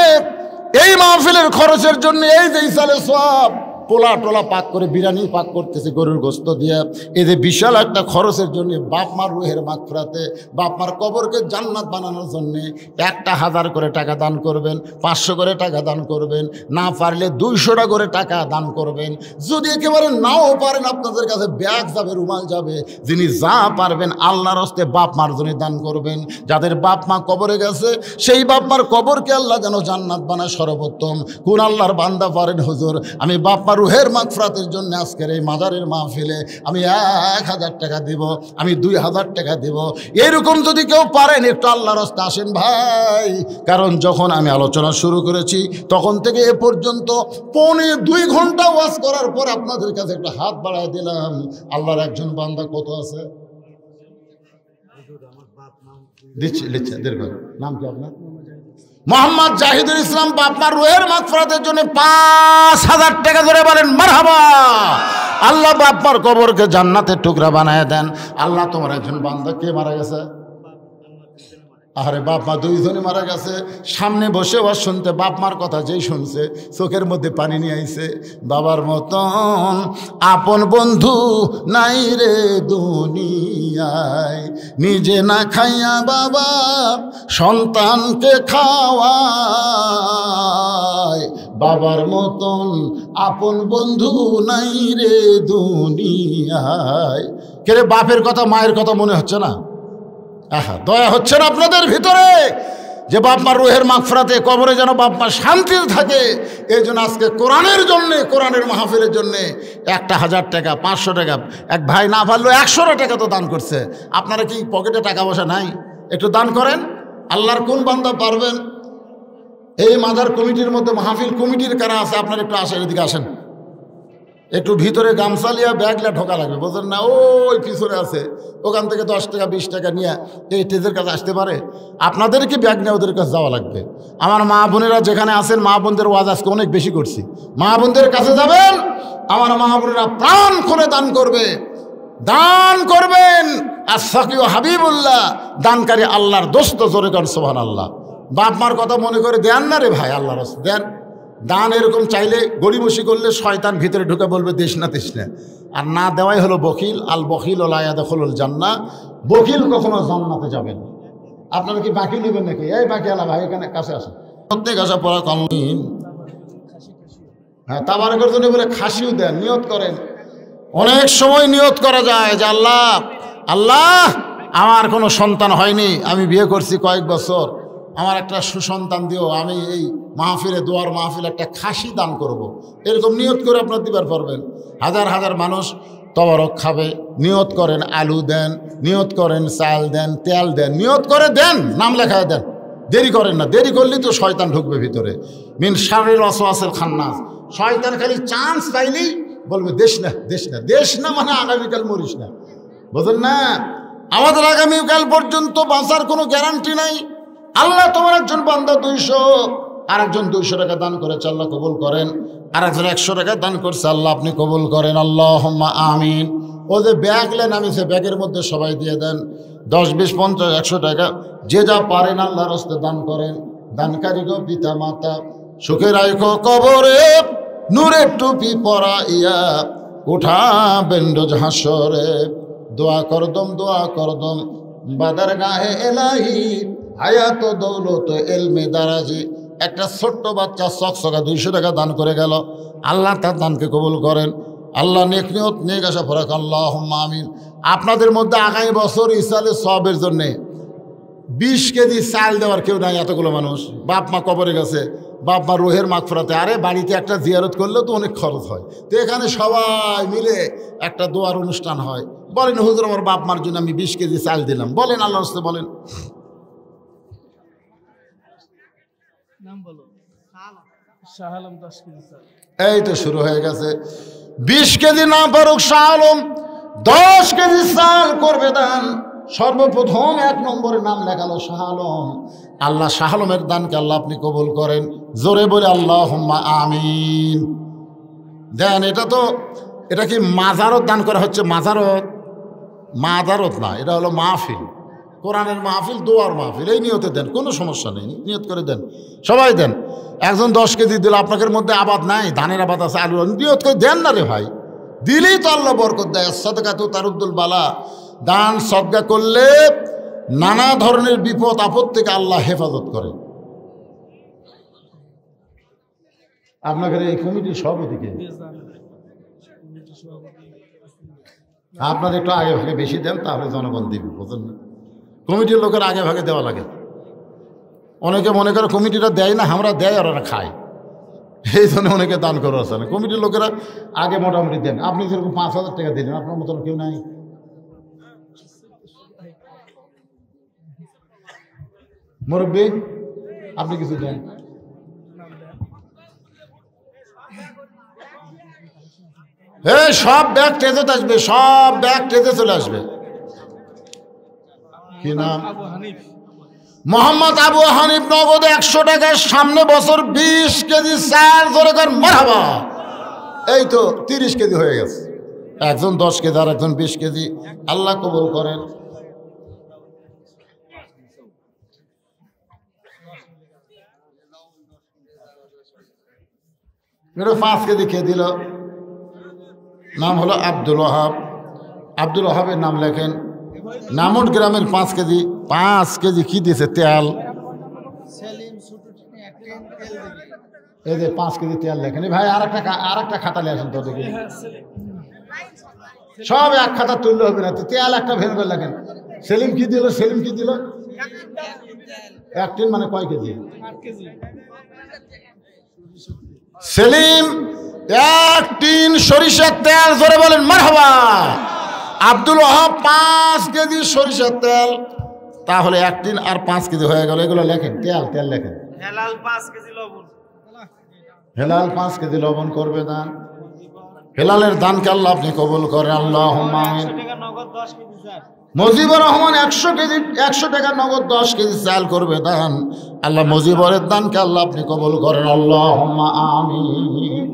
এই মাহফিলের খরচের জন্য, এই যে ইসালে সব পোলা টোলা পাক করে বিরিয়ানি পাক করতেছে গরুর গোস্ত দিয়ে, এই যে বিশাল একটা খরচের জন্য, বাপ মার রুহের মাগফিরাতে, বাপ মার কবরকে জান্নাত বানানোর জন্যে 1,000 করে টাকা দান করবেন, 500 করে টাকা দান করবেন, না পারলে 200 করে টাকা দান করবেন। যদি একেবারে নাও পারেন, আপনাদের কাছে ব্যাগ যাবে, রুমাল যাবে, যিনি যা পারবেন আল্লাহর হস্তে বাপ মার জন্য দান করবেন। যাদের বাপ মা কবরে গেছে সেই বাপ মার কবরকে আল্লাহ যেন জান্নাত বানায় সর্বোত্তম। কোন আল্লাহর বান্দা পারেন হুজুর আমি বাপ মা রুহের মাগফিরাতের জন্য আজকের এই মাজারের মাহফিলে আমি 1000 টাকা দিব, আমি 2000 টাকা দিব। এরকম যদি কেউ পারেন একটু আল্লাহর রাস্তা আসেন ভাই। কারণ যখন আমি আলোচনা শুরু করেছি তখন থেকে এ পর্যন্ত 2.25 ঘন্টা ওয়াজ করার পর আপনাদের কাছে একটা হাত বাড়ায় দিলাম। আল্লাহর একজন বান্দা কত আছে দিচ্ছি লিখছে, নাম কি আপনার? মোহাম্মদ জাহিদুল ইসলাম। বাপমার রুহের মাগফিরাতের জন্য 5000 টাকা ধরে বলেন মারহাবা। আল্লাহ বাপমার কবরকে জান্নাতের টুকরা বানায় দেন। আল্লাহ তোমার একজন বান্দা কে মারা গেছে? আরে বাপ মা 2 জনই মারা গেছে। সামনে বসে ওয়াজ শুনতে বাপ মার কথা যেই শুনছে চোখের মধ্যে পানি নিয়ে আইছে। বাবার মতন আপন বন্ধু নাই রে দুনিয়ায়, নিজে না খাইয়া বাবা সন্তানকে খাওয়ায়। বাবার মতন আপন বন্ধু নাই রে দুনিয়ায়। কে রে, বাপের কথা মায়ের কথা মনে হচ্ছে না? আহা, দয়া হচ্ছে না আপনাদের ভিতরে যে বাপ মার রুহের মাগফিরাতে কবরে যেন বাপ মা শান্তিতে থাকে? এই জন্য আজকে কোরআনের জন্যে, কোরআনের মাহফিলের জন্যে 1000 টাকা, 500 টাকা, এক ভাই না পারলেও 100 টাকা তো দান করছে। আপনারা কি পকেটে টাকা পয়সা নাই? একটু দান করেন। আল্লাহর কোন বান্দা পারবেন? এই মাজার কমিটির মধ্যে মাহফিল কমিটির কারা আছে? আপনারা একটু আসেন, এদিকে আসেন। একটু ভিতরে গামছা লিয়া ব্যাগলা ঢোকা লাগবে, বোঝেন না? ওই পিছনে আছে, ওখান থেকে 10 টাকা 20 টাকা নিয়ে এই স্টেজের কাছে আসতে পারে। আপনাদেরকে ব্যাগ নিয়ে ওদের কাছে যাওয়া লাগবে। আমার মা বোনেরা যেখানে আছেন, মা বোনদের ওয়াজ আজকে অনেক বেশি করছি। মা বোনদের কাছে যাবেন, আমার মা বোনেরা প্রাণ খুলে দান করবে, দান করবেন। আর সাকিও হাবিবুল্লাহ, দানকারী আল্লাহর দোস্ত। জোরে কর সুবহানাল্লাহ। বাপ মার কথা মনে করে দেন না রে ভাই, আল্লাহর রাস্তায় দেন। দান এরকম চাইলে গড়িমসি করলে শয়তান ভিতরে ঢুকে বলবে দেশ না দেশ না। আর না দেওয়াই হলো বখিল। আল বখিল লা ইয়াদখুলুল জান্নাহ, বখিল কখনো জান্নাতে যাবেন। আপনারা কি বাকি নেবেন নাকি? এই বাকি আলা ভাই এখানে কাছে আসেন। প্রত্যেক আসা পড়া কমিন। হ্যাঁ, তাবারকের জন্য বলে খাসিও দেন, নিয়ত করেন অনেক সময় নিয়ত করা যায় যে আল্লাহ আল্লাহ আমার কোনো সন্তান হয়নি, আমি বিয়ে করছি কয়েক বছর, আমার একটা সুসন্তান দিও, আমি এই মাহফিলে দোয়ার মাহফিলে একটা খাসি দান করব। এরকম নিয়ত করে আপনার দিবার পারবেন। হাজার হাজার মানুষ তবরক খাবে, নিয়ত করেন আলু দেন, নিয়ত করেন চাল দেন, তেল দেন, নিয়ত করে দেন, নাম লেখায় দেন, দেরি করেন না। দেরি করলেই তো শয়তান ঢুকবে ভিতরে। মিন শাররিল ওয়াসওয়াসিল খান্নাস, শয়তান খালি চান্স পাইলেই বলবে দেশ না দেশ না দেশ না, মানে আগামীকাল মরিস না, বুঝলেন না? আমাদের আগামীকাল পর্যন্ত বাঁচার কোনো গ্যারান্টি নাই। আল্লাহ তোমার একজন বান্দা 200, আর একজন 200 টাকা দান করেছে, আল্লাহ কবুল করেন। আর একজন 100 টাকা দান করছে, আল্লাহ আপনি কবুল করেন, আল্লাহুম্মা আমিন। ও যে ব্যাগ লেন, আমি সে ব্যাগের মধ্যে সবাই দিয়ে দেন 10, 20, 50, 100 টাকা, যে যা পারেন আল্লাহর রাস্তায় দান করেন। দানকারী গো পিতা মাতা, সুখে রাখো কবরে, নূরের টুপি পরাইয়া উঠাবেন রোজ হাসরে। দোয়া করদম বাদার গাহে এলাহি, হায়াত দৌলত এলমে দারাজি। একটা ছোট্ট বাচ্চা চকচকা 200 টাকা দান করে গেল, আল্লাহ তার দানকে কবুল করেন। আল্লাহ নেক নিয়ত নেক আশা ফরাক, আল্লাহুম্মা আমিন। আপনাদের মধ্যে আগামী বছর ইসালে সবের জন্যে 20 কেজি চাল দেওয়ার কেউ নাই। এতগুলো মানুষ, বাপ মা কবরে গেছে, বাপ মা রোহের মাগফিরাতে, আরে বাড়িতে একটা জিয়ারত করলে তো অনেক খরচ হয়, তো এখানে সবাই মিলে একটা দোয়ার অনুষ্ঠান হয়। বলেন হুজুর আমার বাপ মার জন্য আমি 20 কেজি চাল দিলাম, বলেন আল্লাহর রাস্তায় বলেন। এই তো শুরু হয়ে গেছে। 20 কেজি না পারুক শাহ আলম 10 কেজি চাল করবে দান। সর্বপ্রথম 1 নম্বরে নাম লেখালো শাহ আলম। আল্লাহ শাহ আলমের দানকে আল্লাহ আপনি কবুল করেন। জোরে বলে আল্লাহুম্মা আমিন। দেন, এটা কি মাজারত দান করা হচ্ছে? মাজারত না, এটা হলো মাহফিল, কোরআনের মাহফিল, দোয়ার মাহফিল। এই নিয়তে দেন, কোনো সমস্যা নেই, নিয়ত করে দেন, সবাই দেন। একজন 10 কেজি দিল, আপনাদের মধ্যে আবাদ নাই, ধানের আবাদ আছে, আলু, নিয়ত করে দেন না রে ভাই, দিলেই তো আল্লাহ বরকত দেয়। সাদকাতু তারুদ্দুল বালা, দান সদকা করলে নানা ধরনের বিপদ আপদ থেকে আল্লাহ হেফাজত করে। আপনাদের এই কমিটির সভাপতিকে আপনাদের একটু আগে ভাগে বেশি দেন, তাহলে জনগণ দিবে, বুঝলেন না? কমিটির লোকের আগে ভাগে দেওয়া লাগে। অনেকে মনে করে কমিটিটা দেয় না, আমরা দেয় আর ওরা খায়, এই জন্য অনেকে দান করে আসে না। কমিটির লোকেরা আগে মোটামুটি দেন। আপনি যেরকম 5,000 টাকা দিলেন, আপনার মতন কেউ নাই। মুরব্বী আপনি কিছু দেন। হ্যাঁ, সব ব্যাগ টেজে আসবে, সব ব্যাগ টেজে চলে আসবে। কি নাম? মোহাম্মদ আবু হানিফ। নগদে 100 টাকার সামনে বছর 20 কেজি চাল, ধরে কর মারহাবা। এই তো 30 কেজি হয়ে গেছে। একজন 10 কেজি আর একজন 20 কেজি। আল্লাহ কবুল করেন। এটা 5 কেজি খেয়ে দিল। নাম হলো আব্দুল ওয়াহাব। আব্দুল ওয়াহাবের নাম লেখেন। নামুট গ্রামের 5 কেজি। 5 কেজি কি দিয়েছে? তেল। এই যে 5 কেজি তেল লেখেন। ভাই আর একটা খাতা নিয়ে আসেন তো দেখি। সব এক খাতা তুললে হবে না, তেল একটা ভেন করে লেখেন। সেলিম কি দিল? সেলিম কি দিল? 1 টিন মানে কয় কেজি? সেলিম 1 টিন সরিষার তেল। জোরে বলেন মারহাবা। আব্দুল ওয়াহাব 5 কেজি সরিষার তেল। তাহলে 1 টিন আর 5 কেজি হয়ে গেল। এগুলো লেখেন, তেল লেখেন। হেলাল 5 কেজি লবণ। হেলাল 5 কেজি লবণ করবে দান। হেলালের দানকে আল্লাহ আপনি কবুল করেন, আল্লাহুম্মা আমিন। মুজিবুর রহমান 100 টাকা নগদ 10 কেজি চাল করবে দান। আল্লাহ মুজিবরের দানকে আল্লাহ আপনি কবুল করেন, আল্লাহুম্মা আমিন।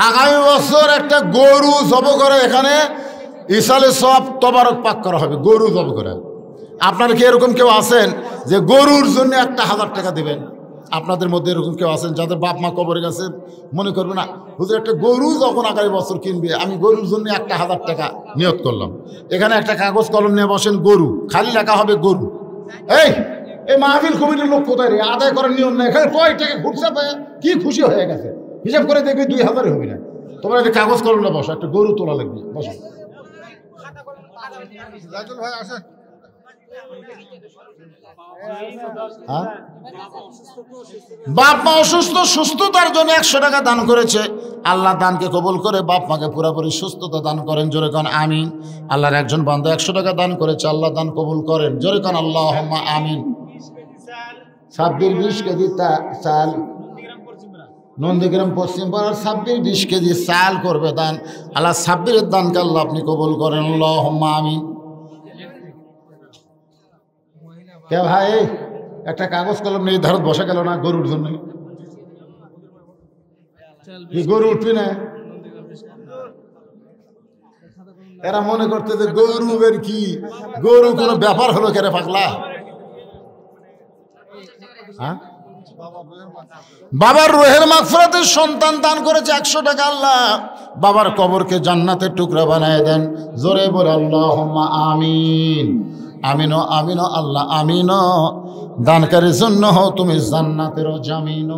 আগামী বছর একটা গরু জব করে এখানে ইসালে সব তবারক পাক করা হবে। গরু জব করে। আপনারা কি এরকম কেউ আছেন যে গরুর জন্য 1000 টাকা দিবেন? আপনাদের মধ্যে এরকম কেউ আছেন যাদের বাপ মা কবরে গেছে, মনে করবে না হুজুর একটা গরু যখন আগামী বছর কিনবে আমি গরুর জন্য 1,000 টাকা নিয়ত করলাম। এখানে একটা কাগজ কলম নিয়ে বসেন, গরু খালি লেখা হবে গরু। এই মাহফিল কমিটির লোক কোথায় রে? আদায় করার নিয়ম নেই, এখানে কয় টাকা ঘুরছে পায় কি খুশি হয়ে গেছে, হিসাব করে দেখবি 2,000 হবে না। তোমরা একটা কাগজ কলম না বসো, একটা গরু তোলা লাগবে, বসো। ভাই আসে বাপ মা অসুস্থ, সুস্থতার জন্য 100 টাকা দান করেছে, আল্লাহ দানকে কবুল করে বাপ মাকে পুরোপুরি সুস্থতা দান করেন, জোরে কান আমিন। আল্লাহর একজন বান্দা 100 টাকা দান করেছে, আল্লাহ দান কবুল করেন, জোরে কান আল্লাহুম্মা আমিন। 26-20 কেজি চাল নন্দীগ্রাম পশ্চিম পাড়ার 26-20 কেজি চাল করবে দান, আল্লাহ 26-এর দানকে আল্লাহ আপনি কবুল করেন, আল্লাহুম্মা আমিন। কে ভাই একটা কাগজ কলম নিয়ে ধারত বসা গেল না গরুর জন্য? গরু উঠবি না? এরা মনে করতে যে গরু বের কি, গরু কোনো ব্যাপার হলো কেরে পাগলা? বাবার রুহের মাগফিরাতের সন্তান দান করেছে 100 টাকা, আল্লাহ বাবার কবরকে জান্নাতের টুকরা বানায় দেন, জোরে বলে আল্লাহুম্মা আমিন। আমিনো আমিনো আল্লাহ আমিনো, দানকারীর জন্য হও তুমি জান্নাতেরও জামিন।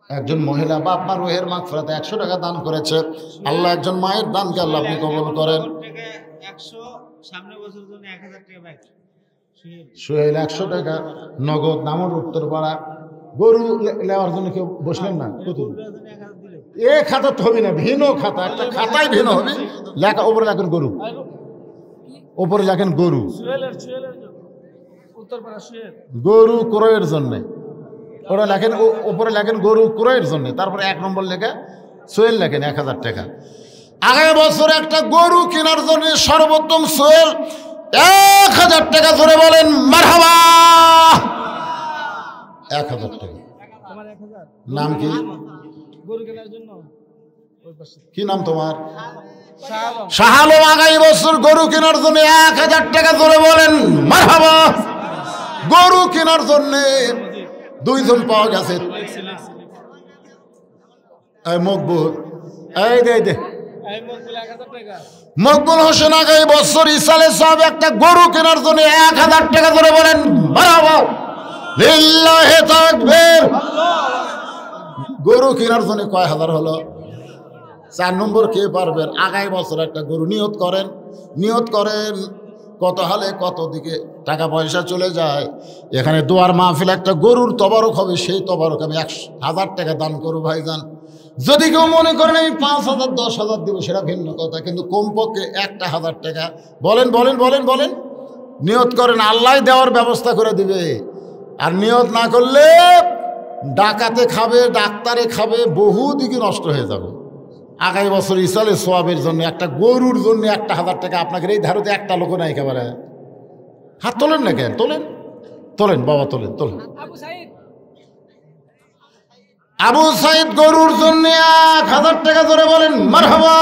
একজন মহিলা বাপ মা রুহের মাগফিরাতে 100 টাকা দান করেছে, আল্লাহ একজন মায়ের দানকে আল্লাহ আপনি কবুল করেন। সোহেল 100 টাকা নগদ, নামর উত্তরপাড়া। গরু নেওয়ার জন্য কেউ বসলেন না? কত এ খাতা তো হবে না, ভিন্ন খাতা, একটা খাতায় ভিন্ন হবে, লেখা ওপরে লেখেন গরু, ওপরে লেখেন গরু, গরু ক্রয়ের জন্য ওরা লেখেন, ওপরে লেখেন গরু ক্রয়ের জন্য, তারপরে 1 নম্বর লেখা সোহেল লেখেন 1000 টাকা। আগামী বছর একটা গরু কেনার জন্য সর্বোত্তম সোহেল 1000 টাকা, ধরে বলেন মারহাবা। 1000 টাকা। নাম কি? কি নাম তোমার? শাহ আলম। আগামী বছর গরু কেনার জন্য 1000 টাকা, ধরে বলেন মারহাবা। গরু কেনার জন্য 2 জন পাওয়া গেছে, মকবুল, এই দে মকবুল হোসেন। আগামী বছর ইসালে সাহেব একটা গরু কেনার জন্য 1000 টাকা, ধরে বলেন মারহাবা, লিল্লাহি তাকবীর। গরু কেনার জন্য কয় হাজার হলো? 4 নম্বর কে পারবেন? আগামী বছর একটা গরু নিয়ত করেন, নিয়ত করেন কত হলে কত দিকে টাকা পয়সা চলে যায়। এখানে দোয়ার মাহফিল, একটা গরুর তবারক হবে, সেই তবারক আমি 1000 টাকা দান করব ভাইজান। যদি কেউ মনে করেন আমি 5000 10,000 দেবো, সেটা ভিন্ন কথা, কিন্তু কমপক্ষে 1000 টাকা বলেন বলেন বলেন বলেন নিয়ত করেন, আল্লাহ দেওয়ার ব্যবস্থা করে দিবে। আর নিয়ত না করলে ডাকাতে খাবে, ডাক্তারে খাবে, বহু দিকে নষ্ট হয়ে যাবে। আগামী বছর ইসালে সোয়াবের জন্য একটা গরুর জন্য 1000 টাকা, আপনাকে এই ধারতে একটা লোক নাই একেবারে। হাত তোলেন না কেন? তোলেন তোলেন বাবা, তোলেন তোলেন। আবু সাইদ গরুর জন্য 1000 টাকা, ধরে বলেন মারহাবা।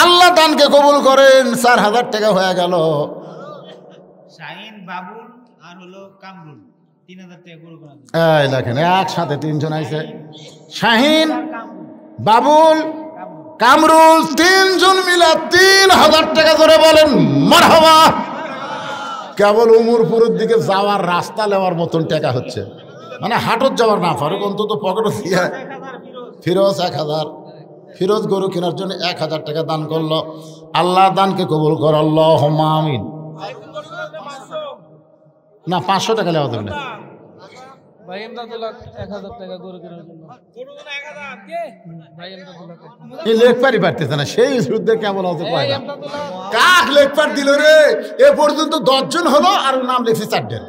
আল্লাহ দানকে কবুল করেন, 4000 টাকা হয়ে গেল। শাহিন, বাবুল আর হলো কামরুল 3000 টাকা গরু কেনা। এই দেখেন একসাথে 3 জন আইছে, শাহিন, বাবুল, কামরুল, 3 জন মিলে 3000 টাকা, ধরে বলেন মারহাবা। কেবল উমরপুরের দিকে যাওয়ার রাস্তা নেওয়ার মতন টাকা হচ্ছে, মানে হাটত যাওয়ার না পারুক, অন্তত পকেটও দিয়ে। ফিরোজ 1000, ফিরোজ গরু কেনার জন্য 1000 টাকা দান করলো, আল্লাহ দানকে কবুল কর, আল্লাহুম্মা আমিন। না 500 টাকা নেওয়া দেবে না। লেখপারি পারতেছে না, সেই শুদ্ধে কেমন আছে কাক লেখপার দিল রে। এ পর্যন্ত 10 জন হলো, আর নাম লিখছে 4 জন,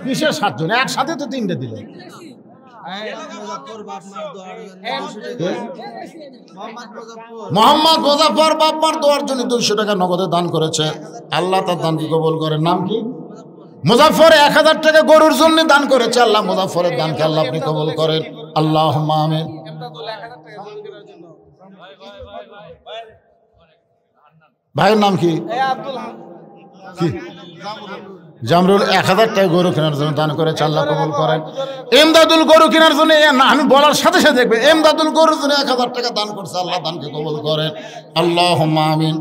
কিসের 7 জন? একসাথে তো 3টে দিল। মোহাম্মদ মুজাফফর বাপমার দোয়ার জন্য 200 টাকা নগদে দান করেছে, আল্লাহ তার দানকে কবুল করেন। নাম কি? মুজাফফর 1000 টাকা গরুর জন্য দান করেছে, আল্লাহ মুজাফফরের দানকে আল্লাহ আপনি কবুল করেন, আল্লাহুম্মা আমিন। ভাইয়ের নাম কি? জামরুল 1000 টাকা গরু কেনার জন্য দান করেছে, আল্লাহ কবুল করেন। এমদাদুল গরু কেনার জন্য আমি বলার সাথে সাথে দেখবে এমদাদুল গরুর জন্য 1000 টাকা দান করছে, আল্লাহ দানকে কবুল করেন, আল্লাহুম্মা আমিন।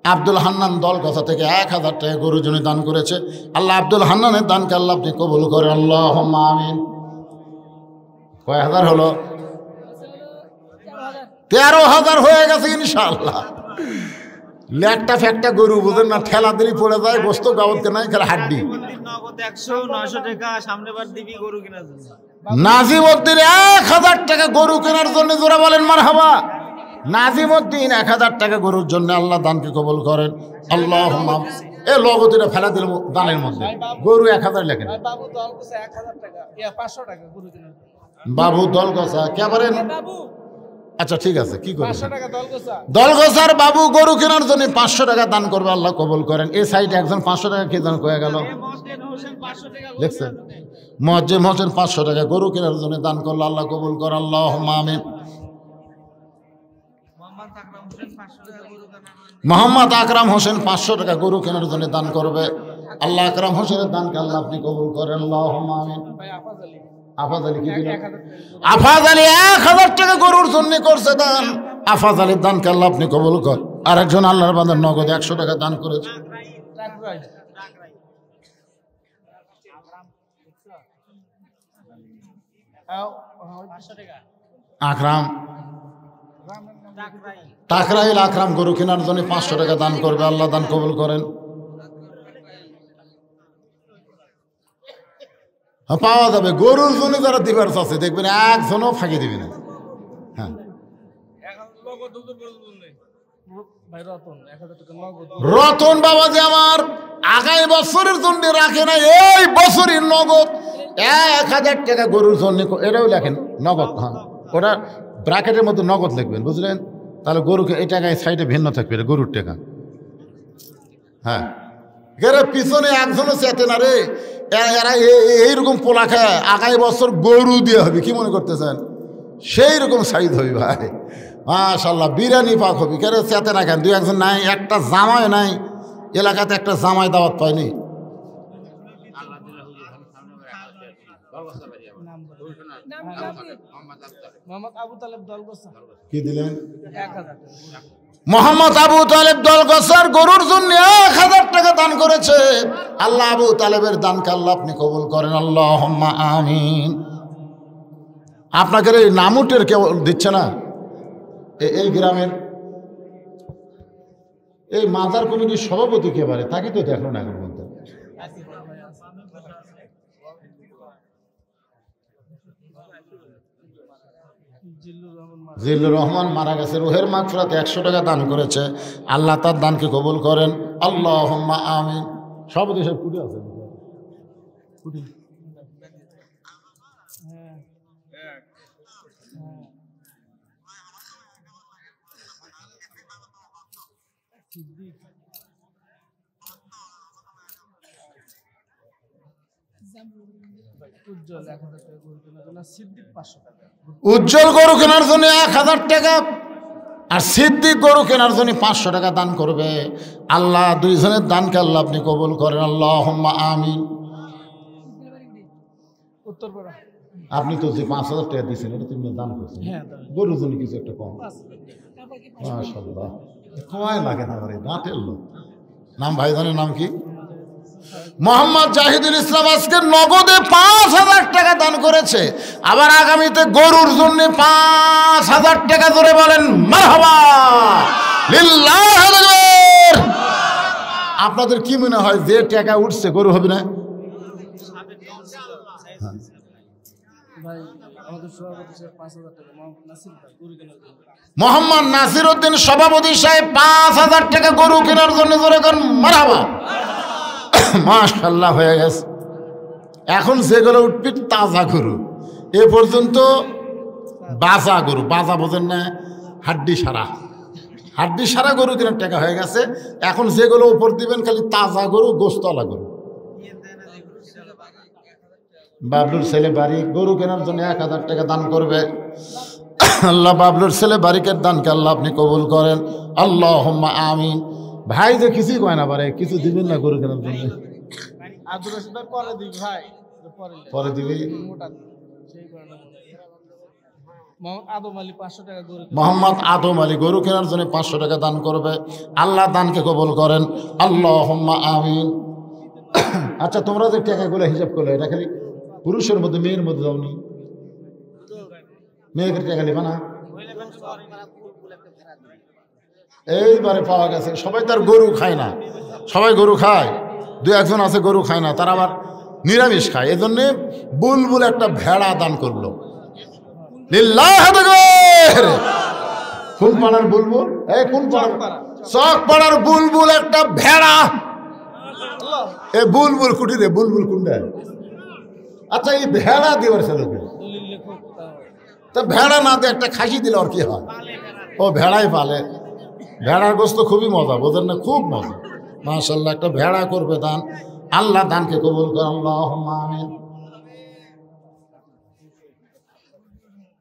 আব্দুল হান্নান দলগাছা থেকে 1000 টাকা গরুর জন্য দান করেছে, আল্লাহ আব্দুল হান্নানের দানকে আল্লাহ আপনি কবুল করেন, আল্লাহুম্মা আমিন। কয় হাজার হলো? 13,000 হয়ে গেছে ইনশাআল্লাহ। লেকটা ফ্যাকটা গরু বুঝেন না, ঠেলা দিলি পড়ে যায়, গোস্ত গাবতকে নাই, খেলা হাড্ডি। নাজিমউদ্দিন 1000 টাকা গরু কেনার জন্য, জোরা বলেন মারহাবা। নাজিমউদ্দিন 1000 টাকা গরুর জন্য আল্লাহ দানকে কবুল করেন, আল্লাহুম্মা। এ লগতিটা ফেলা দিল দানের মধ্যে, গরু 1000 লেখেন। বাবু দলগাছা কে বলেন? আচ্ছা ঠিক আছে, কি করবেন? দলগাছার বাবু গরু কেনার জন্য 500 টাকা দান করবে, আল্লাহ কবুল করেন। এই সাইডে একজন 500 টাকা কে দান করে গেল দেখছেন? মুয়াজ্জিম হোসেন 500 টাকা গরু কেনার জন্য দান করলো, আল্লাহ কবুল করেন, আল্লাহুম্মা আমিন। মোহাম্মদ আকরাম হোসেন 500 টাকা গরু কেনার জন্য দান করবে, আল্লাহ আকরাম হোসেনের দানকে আল্লাহ আপনি কবুল করেন, আল্লাহুম্মা আমিন। আফাজ আলী কি দিলেন? আফাজ আলী 1000 টাকা গরুর জন্য করছে দান, আফাজ আলীর দানকে আল্লাহ আপনি কবুল করেন। আরেকজন আল্লাহর বান্দার নগদ 100 টাকা দান করেছে। আকরাম টাকরাইল আকরাম গরু কেনার জন্য 500 টাকা দান করবে, আল্লাহ দান কবুল করেন। পাওয়া যাবে গরুর জন্য যারা দিবার আছে, দেখবেন একজনও ফাঁকি দিবি না। হ্যাঁ, রতন বাবাজি আমার আগামী বছরের জন্য রাখে না, এই বছরই নগদ 1000 টাকা গরুর জন্য, এটাও লেখেন নগদ। হ্যাঁ, ওটা ব্র্যাকেটের মধ্যে নগদ লিখবেন, বুঝলেন? তাহলে গরুকে এই টাকায় সাইডে ভিন্ন থাকবে, গরুর টাকা। হ্যাঁ, এরা পিছনে একজনও চেতে না রে, এরা এইরকম পোলা খায়, আগামী বছর গরু দিয়ে হবে, কি মনে করতেছেন? সেই রকম সাইজ হবে ভাই, মাশাআল্লাহ, বিরিয়ানি পাক হবে। কেন চেতে না কেন? 2-1 নাই, একটা জামাই নাই এলাকাতে, একটা জামাই দাওয়াত পায়নি। কি দিলেন? মোহাম্মদ আবু তালেব দলগাছার গরুর জন্য 1000 টাকা দান করেছে, আল্লাহ আবু তালেবের দানকে আল্লাহ আপনি কবুল করেন, আল্লাহুম্মা আমিন। আপনাকে এই নামুটের কেউ দিচ্ছে না? এই গ্রামের এই মাজার কমিটির সভাপতি কে পারে, তাকে তো দেখলো না এখন বলতে। জিল্লুর রহমান মারা গেছে, রুহের মাগফিরাতে 100 টাকা দান করেছে, আল্লাহ তার দানকে কবুল করেন, আল্লাহুম্মা আমিন। সভাপতি সব কুটি আছে, কুটি উজ্জ্বল গরু কেনার জন্য 1000 টাকা, আর সিদ্দিক গরু কেনার জন্য 500 টাকা দান করবে, আল্লাহ দুইজনের দানকে আল্লাহ আপনি কবুল করেন, আল্লাহুম্মা আমিন। আপনি তো যে 5000 টাকা দিয়েছেন, এটা তুমি দান করছেন, গরুর জন্য কিছু একটা কম। মাশাআল্লাহ, কমায় লাগে না রে, দাঁতের লোক। নাম ভাইজানের নাম কি? মোহাম্মদ জাহিদুল ইসলাম আজকে নগদে 5000 টাকা দান করেছে, আবার আগামীতে গরুর জন্য 5000 টাকা ধরে বলেন মারহাবা লিল্লাহ। আপনাদের কি মনে হয় যে টাকা উঠছে গরু হবে না? মোহাম্মদ নাসির উদ্দিন সভাপতি সাহেব 5000 টাকা গরু কেনার জন্য ধরে মারহাবা। মাশাআল্লাহ হয়ে গেছে। এখন যেগুলো উঠবি তাজা গরু, এ পর্যন্ত বাজা গরু, বাজা বোঝেন না, হাড্ডি সারা গরু কেনার টাকা হয়ে গেছে। এখন যেগুলো উপর দিবেন খালি তাজা গরু, গোস্তওয়ালা গরু। বাবলুর ছেলে বাড়ি গরু কেনার জন্য 1000 টাকা দান করবে, আল্লাহ বাবলুর ছেলে বাড়িকে দানকে আল্লাহ আপনি কবুল করেন, আল্লাহুম্মা আমিন। ভাই যে কিছুই কয় না পারে, কিছু দিবেন না গরু কেনার জন্য? আব্দুল রশিদ ভাই পরে দিবি ভাই, পরে দিবি। মোটা সেই কারণে মোহাম্মদ আদম আলী 500 টাকা গরু মোহাম্মদ আদম আলী গরু কেনার জন্য 500 টাকা দান করবে। আল্লাহ দানকে কবুল করেন, আল্লাহুম্মা আমিন। আচ্ছা, তোমরা যে টাকাগুলো হিসাব করলে, এটা খালি পুরুষের মধ্যে মেয়ের মধ্যে যাওনি? মেয়েদের টাকা নিবা না? এইবারে পাওয়া গেছে। সবাই তার গরু খায় না, সবাই গরু খায়, দু একজন আছে গরু খায় না, তারা আবার নিরামিষ খায়। এজন্যে বুলবুল একটা ভেড়া দান করলো। লিল্লাহ তাকবীর। কোন পাড়ার বুলবুল? এই কোন পাড়ার? চক পাড়ার বুলবুল একটা ভেড়া। এ বুলবুল কুটিরে বুলবুল কুন্ডা। আচ্ছা, এই ভেড়া দিবার ছেলেকে, তা ভেড়া না দিয়ে একটা খাসি দিলে আর কি হয়? ও ভেড়াই পালে। ভেড়ার গোস্ত খুবই মজা, বোঝেন না? খুব মজা। মাশাআল্লাহ, একটা ভেড়া করবে দান। আল্লাহ দানকে কবুল করেন, আল্লাহুম্মা আমিন।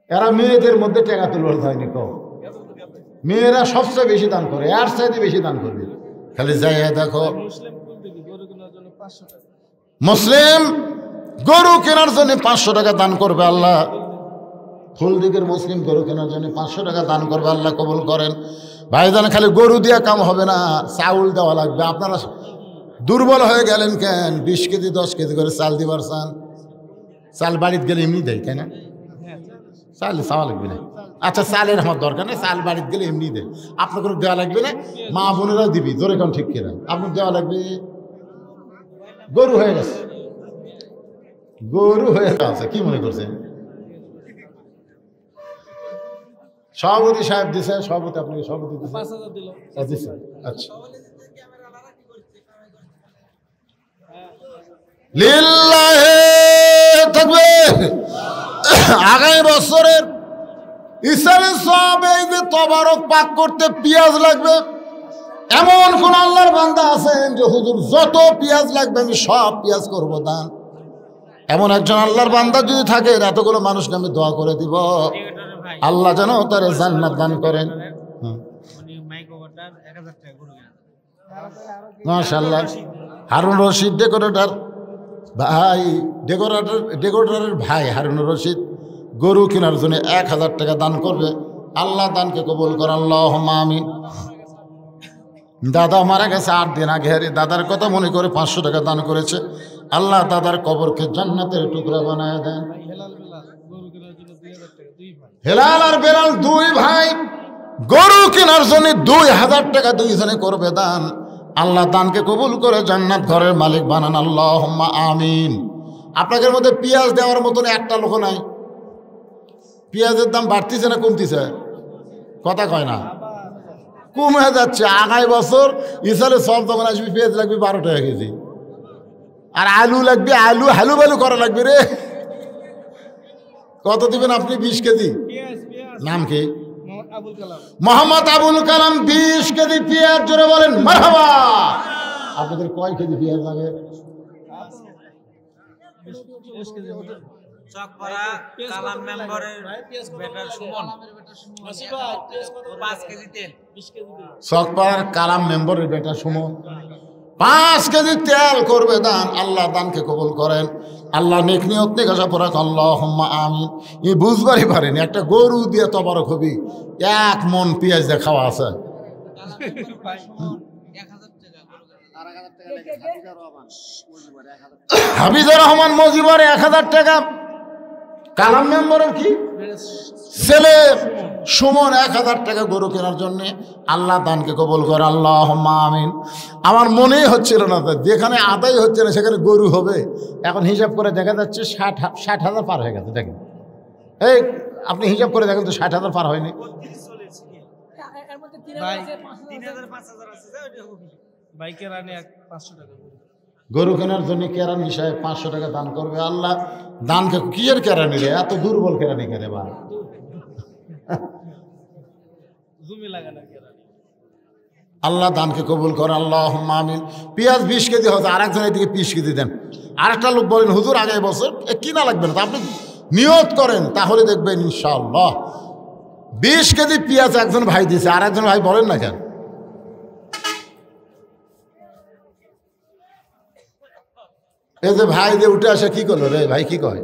এরা মেয়েদের মধ্যে টাকা তুলবার হয়নি কম। মেয়েরা সবচেয়ে বেশি দান করে, এর চাইতে বেশি দান করবে। খালি যাই দেখো, মুসলিম গরু কেনার জন্য 500 টাকা দান করবে। আল্লাহ ফুল দিকের মুসলিম গরু কেনার জন্য 500 টাকা দান করবে। আল্লাহ কবুল করেন। ভাইজান, খালি গরু দিয়া কাম হবে না, চাউল দেওয়া লাগবে। আপনারা দুর্বল হয়ে গেলেন কেন? 20 কেজি 10 কেজি করে চাল দিবার চান। চাল বাড়িতে গেলে এমনি দেয়, তাই না? চাল চাওয়া লাগবে না। আচ্ছা, চালের আমার দরকার নেই, চাল বাড়িতে গেলে এমনি দেয়। আপনার কোনো দেওয়া লাগবে না, মা বোনেরা দিবি। জোরে কারণ ঠিক কিনা? আপনার দেওয়া লাগবে। গরু হয়ে গেছে, গরু হয়ে গেছে। কি মনে করছেন? সভাপতি সাহেব দিছে, সভাপতি আপনাকে সভাপতি দিছে 5000 দিল। আচ্ছা, লিল্লাহি তাকবীর। আগামী বছরের ইসরায়েল সব এই যে তবারক পাক করতে পেঁয়াজ লাগবে, এমন কোন আল্লাহর বান্দা আছেন যে হুজুর যত পেঁয়াজ লাগবে আমি সব পেঁয়াজ করবো দান? এমন একজন আল্লাহর বান্দা যদি থাকে, এতগুলো মানুষকে আমি দোয়া করে দিব, আল্লাহ যেন তার জান্নাত দান করেন। মাশাআল্লাহ, হারুন রশিদ ডেকোরেটর ভাই, ডেকোরেটরের ভাই হারুন রশিদ গরু কেনার জন্য 1000 টাকা দান করবে। আল্লাহ দানকে কবুল করেন, আল্লাহুম্মা আমিন। দাদা মারা গেছে 8 দিন আগে, দাদার কথা মনে করে 500 টাকা দান করেছে। আল্লাহ দাদার কবরকে জান্নাতের টুকরা বানায় দেন। হেলাল আর বেলাল 2 ভাই গরু কেনার জন্য 2000 টাকা দুইজনে করবে দান। আল্লাহ দানকে কবুল করে জান্নাত ঘরের মালিক বানান, আল্লাহুম্মা আমিন। আপনাদের মধ্যে পেঁয়াজ দেওয়ার মতন একটা লোক নাই। পেঁয়াজের দাম বাড়তিছে না কমতিছে? কথা কয় না, কমে যাচ্ছে। আগামী বছর ইসালে সব দোকান আসবি, পেঁয়াজ লাগবে 12 টাকা কেজি, আর আলু লাগবে, আলু হালু বালু করা লাগবে রে। কত দিবেন আপনি? 20 কেজি। নাম কি? মোহাম্মদ আবুল কালাম। 20 কেজি পেঁয়াজ। জোরে বলেন মারহাবা। আপনাদের কয় কেজি পেঁয়াজ লাগে? চকপাড়া কালাম মেম্বারের বেটার সুমন 5 কেজি তেল। চকপাড়ার কালাম মেম্বারের বেটা সুমন 5 কেজি তেল করবে দান। আল্লাহ দানকে কবুল করেন। আল্লাহ নেক নিয়ত নেক আশা পড়াক, আল্লাহুম্মা আমিন। এই বুঝবারই পারেনি একটা গরু দিয়ে তবারক হবি, 1 মন পেঁয়াজ দিয়ে খাওয়া আছে। হাফিজুর রহমান মজিবর 1000 টাকা। কালাম মেম্বারের কি ছেলে সুমন 1000 টাকা গরু কেনার জন্য। আল্লাহ দানকে কবুল করে, আল্লাহুম্মা আমিন। আমার মনেই হচ্ছিল না, যেখানে আদায় হচ্ছে না সেখানে গরু হবে। এখন হিসাব করে দেখা যাচ্ছে 60,000 পার হয়ে গেছে। দেখেন, এই আপনি হিসাব করে দেখেন তো 60,000 পার হয়নি? গরু কেনার জন্য কেরানি সাহেব 500 টাকা দান করবে। আল্লাহ দানকে কিয়ের কেরানি রে, এত দুর্বল কেরানি কেন বা? আল্লাহ দানকে কবুল করে, আল্লাহুম্মা আমিন। পেঁয়াজ 20 কেজি হচ্ছে, আরেকজন এদিকে 20 কেজি দেন। আরেকটা লোক বলেন হুজুর আগামী বছর কিনা লাগবে না, আপনি নিয়ত করেন তাহলে দেখবেন ইনশাআল্লাহ। 20 কেজি পেঁয়াজ একজন ভাই দিয়েছে, আর একজন ভাই বলেন না কেন? এই যে ভাই যে উঠে আসে কি করলো রে ভাই, কি কয়?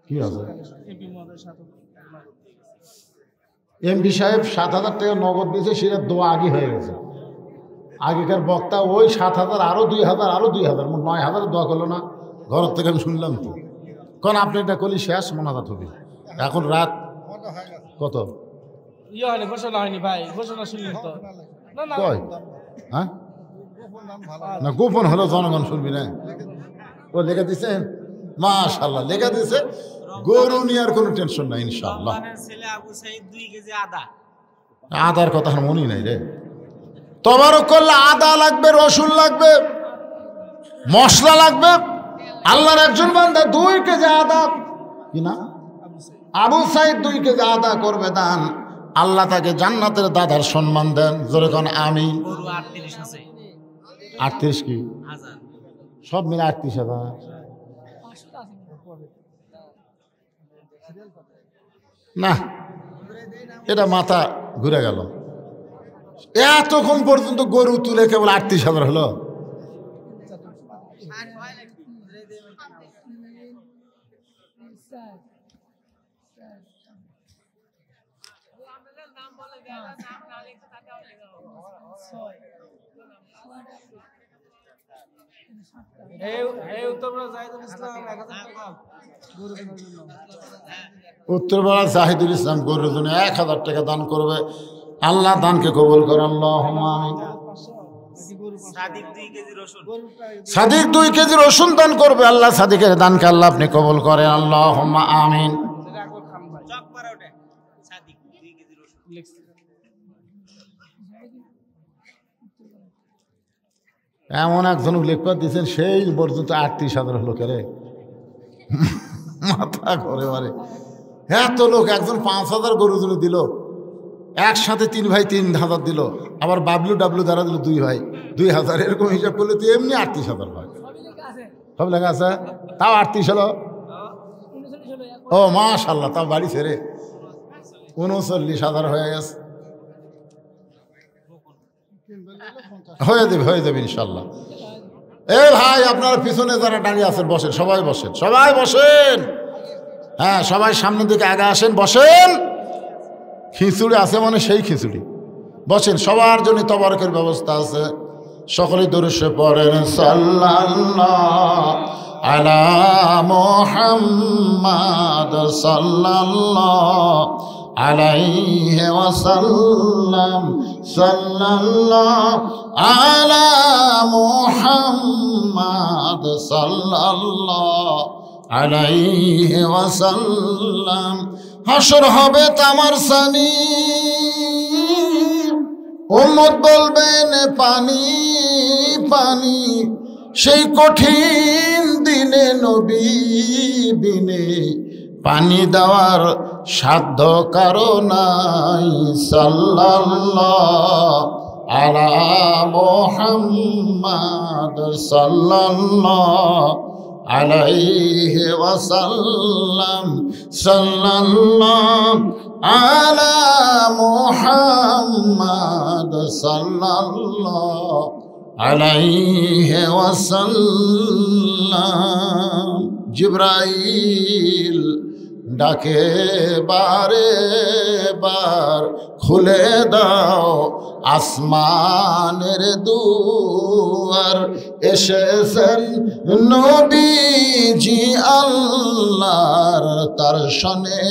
কি আছে? এমপি সাহেব 7,000 টাকা নগদ দিয়েছে, সেটা দোয়া আগে হয়ে গেছে। আগেকার বক্তা ওই 7,000 আরো 2,000 আরো 2,000 মোট 9,000 দোয়া করলো না, ঘর থেকে আমি শুনলাম তো। কারণ আপনি এটা করলে শেষ মোনাজাত হবে। এখন রাত কত? ইয়ে হয়নি, ঘোষণা হয়নি ভাই, ঘোষণা শুনলেন তো? না না কয়? হ্যাঁ না, গোপন হলো, জনগণ শুনবি না। ও লেখা দিচ্ছেন, মাশাআল্লাহ লেখা দিচ্ছে। গরু নিয়ে আর কোনো টেনশন নাই ইনশাআল্লাহ। ছেলে আবু সাইদ 2 কেজি আদা। আদার কথা আমার মনেই নাই রে। তবারক করলে আদা লাগবে, রসুন লাগবে, মশলা লাগবে। আল্লাহর একজন বান্দা 2 কেজি আদা, কি না আবু সাইদ 2 কেজি আদা করবে দান, আল্লাহ তাকে জান্নাতের দাদার সম্মান দেন। জোরে কোন আমি। গরু 38 আছে 38 কি হাজার। সব মিলে 38,000। না, এটা মাথা ঘুরে গেল। এতক্ষণ পর্যন্ত গরু তুলে কেবল 38,000 হলো। উত্তরপাড়া জাহিদুল ইসলাম গরুর জন্য 1,000 টাকা দান করবে। আল্লাহ দানকে কবুল করে। আল্লাহুম্মা আমিন। সাদিক 2 কেজি রসুন। সাদিক 2 কেজি রসুন দান করবে। আল্লাহ সাদিকের দানকে আল্লাহ আপনি কবুল করেন। আল্লাহুম্মা আমিন। চক পারা ওঠে সাদিক 2 কেজি রসুন। এমন একজন লেখক দিয়েছেন, সেই পর্যন্ত 38,000 হলো কেরে, মাথা করে মারে। এত লোক, একজন 5,000 গরুর জন্য দিল, একসাথে 3 ভাই 3,000 দিল, আবার বাবলু ডাবলু দ্বারা দিল 2 ভাই 2,000। এরকম হিসাব করলে তো এমনি 38,000 হয়। সব লেখা আছে, তাও 38 হলো। ও মাশাআল্লাহ, তাও বাড়ি ছেড়ে 39,000 হয়ে গেছে। হয়ে যাবে ইনশাল্লাহ। এ ভাই, আপনারা পিছনে যারা দাঁড়িয়ে আছেন বসেন, সবাই বসেন, সবাই বসেন। হ্যাঁ, সবাই সামনের দিকে আগে আসেন, বসেন। খিচুড়ি আছে মানে সেই খিচুড়ি, বসেন। সবার জন্য তবারকের ব্যবস্থা আছে। সকলেই দরুদে পড়েন, সাল্লাল্লাহু আলা মুহাম্মাদ সাল্লাল্লাহু আলাইহি ওয়াসাল্লাম, সাল্লাল্লাহু আলা মুহাম্মাদ সাল্লাল্লাহু আলাইহি ওয়াসাল্লাম। হাসর হবে তামার সানি, উম্মত বলবেন পানি পানি। সেই কঠিন দিনে নবী বিনে পানি দেওয়ার সাধ্য কারো নাই। সাল্লাল্লাহু আলা মুহাম্মাদ সাল্লাল্লাহু আলাইহি ওয়াসাল্লাম, সাল্লাল্লাহু আলা মুহাম্মাদ সাল্লাল্লাহু আলাইহি ওয়াসাল্লাম। জিবরাইল ডাকে বারে বার, খুলে দাও আসমানের দুয়ার। এসেছেন নবীজি আল্লাহর, তার শনে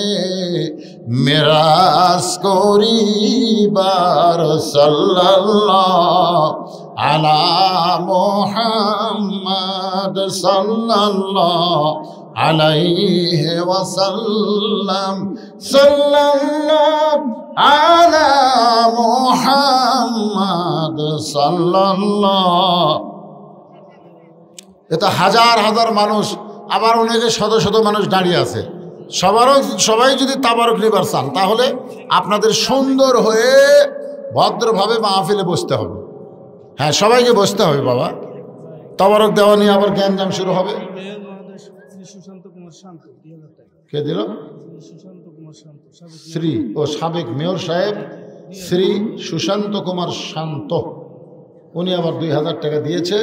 মেরাজ করিবার। সাল্লাল্লাহু আলা মুহাম্মাদ সাল্লাল্লাহু আলাইহি ওয়াসাল্লাম, সাল্লাল্লাহু আলা মুহাম্মাদ সাল্লাল্লাহু। এটা হাজার হাজার মানুষ, আবার অনেকে শত শত মানুষ দাঁড়িয়ে আছে। সবাই যদি তাবারক নিবার চান, তাহলে আপনাদের সুন্দর হয়ে ভদ্রভাবে মাহফিলে বসতে হবে। হ্যাঁ, সবাইকে বসতে হবে বাবা। তাবারক দেওয়া নিয়ে আবার জ্ঞানজাম শুরু হবে। সুশান্ত কুমার শান্ত 2,000 টাকা। কে দিল? সুশান্ত কুমার শান্ত, সাবেক শ্রী ও সাবেক মেয়র সাহেব শ্রী সুশান্ত কুমার শান্ত, উনি আবার 2000 টাকা দিয়েছে।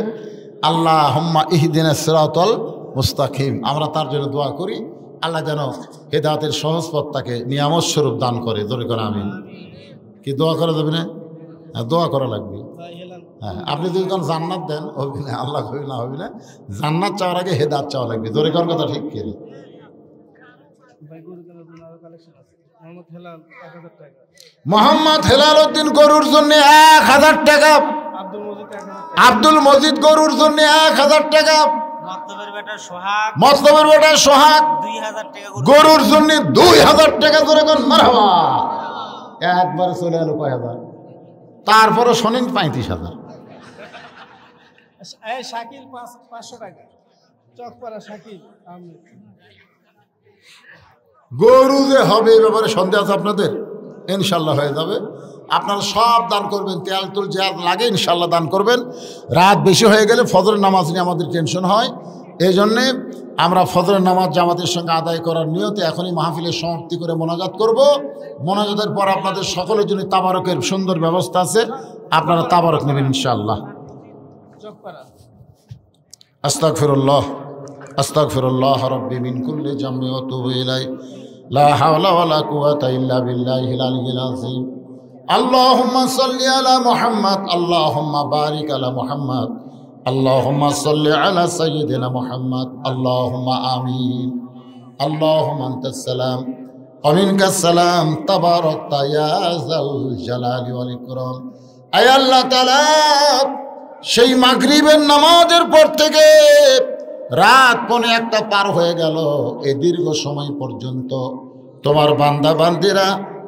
আল্লাহুম্মা ইহদিনাস সিরাতাল মুস্তাকিম। আমরা তার জন্য দোয়া করি, আল্লাহ যেন হেদায়েতের সহজ পথ তাকে নিয়ামত স্বরূপ দান করে। দরে করে আমিন। কি দোয়া করা যাবে না? হ্যাঁ, দোয়া করা লাগবে। হ্যাঁ, আপনি যদি কোন জান্নাত দেন হবে না, আল্লাহ হবে না, হবে না। জান্নাত চাওয়ার আগে হেদায়েত চাওয়া লাগবে। দরে কোন কথা ঠিক কি? মোহাম্মদ হেলাল উদ্দিন গরুর জন্য 1000 টাকা। আব্দুল মজিদ গরুর জন্য 1000 টাকা। মতলবের বেটা সোহাগ 2000 টাকা গরুর জন্য 2000 টাকা। ধরে কোন মারহাবা। একবারে চলে এলো কয় হাজার, তারপরে শোনেন 35,000। শাকিল 500 টাকা, চকপাড়া শাকিল। গরু যে হবে এ ব্যাপারে সন্দেহ আছে আপনাদের? ইনশাল্লাহ হয়ে যাবে। আপনারা সব দান করবেন, তেল তুল যা লাগে ইনশাল্লাহ দান করবেন। রাত বেশি হয়ে গেলে ফজরের নামাজ নিয়ে আমাদের টেনশন হয়, এই জন্যে আমরা ফজরের নামাজ জামাতের সঙ্গে আদায় করার নিয়তে এখনই মাহফিলের সমাপ্তি করে মোনাজাত করব। মোনাজাতের পর আপনাদের সকলের জন্য তাবারকের সুন্দর ব্যবস্থা আছে, আপনারা তাবারক নেবেন ইনশাআল্লাহ। আস্তাগফিরুল্লাহ আস্তাগফিরুল্লাহ রাব্বি মিন কুল্লি জামমি ওয়া তুবু ইলাই লা হাওলা ওয়ালা কুওয়াতা ইল্লা বিল্লাহিল আলিয়্যিল আযীম। আল্লাহুম্মা সাল্লি আলা মুহাম্মাদ, আল্লাহুম্মা বারিক আলা মুহাম্মাদ, আল্লাহুম্মা সাল্লি আলা সাইয়্যিদিনা মুহাম্মাদ, আল্লাহুম্মা আমিন। আল্লাহুম্মা আনতাস সালাম ওয়া মিনকাস সালাম, তাবারাকতা ইয়া যাল জালালি ওয়াল ইকরাম। আয় আল্লাহ তাআলা, সেই মাগরিবের নামাজের পর থেকে রাত 1:15 পার হয়ে গেল, এই দীর্ঘ সময় পর্যন্ত তোমার বান্দা বান্দিরা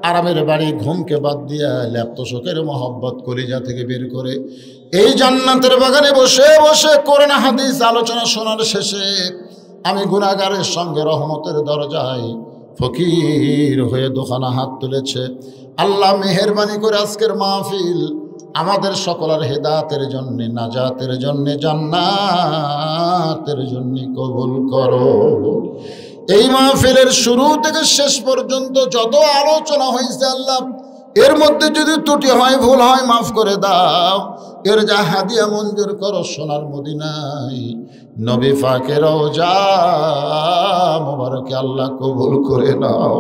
আরামের বাড়ি ঘুমকে বাদ দিয়া ল্যাপ্ত শোকের মহব্বত কলিজা থেকে বের করে এই জান্নাতের বাগানে বসে বসে কোরআন হাদিস আলোচনা শোনার শেষে আমি গুনাহগারের সঙ্গে রহমতের দরজায় ফকির হয়ে দোকানা হাত তুলেছে। আল্লাহ মেহেরবানি করে আজকের মাহফিল আমাদের সকলের হেদায়েতের জন্য, নাজাতের জন্য, জান্নাতের জন্য কবুল করো। এই মাহফিলের শুরু থেকে শেষ পর্যন্ত যত আলোচনা হয়েছে আল্লাহ, এর মধ্যে যদি ত্রুটি হয়, ভুল হয়, মাফ করে দাও। এর যা হাদিয়া মঞ্জুর করো সোনার মদিনায় নবী পাকের রওজা মোবারকে আল্লাহ কবুল করে নাও।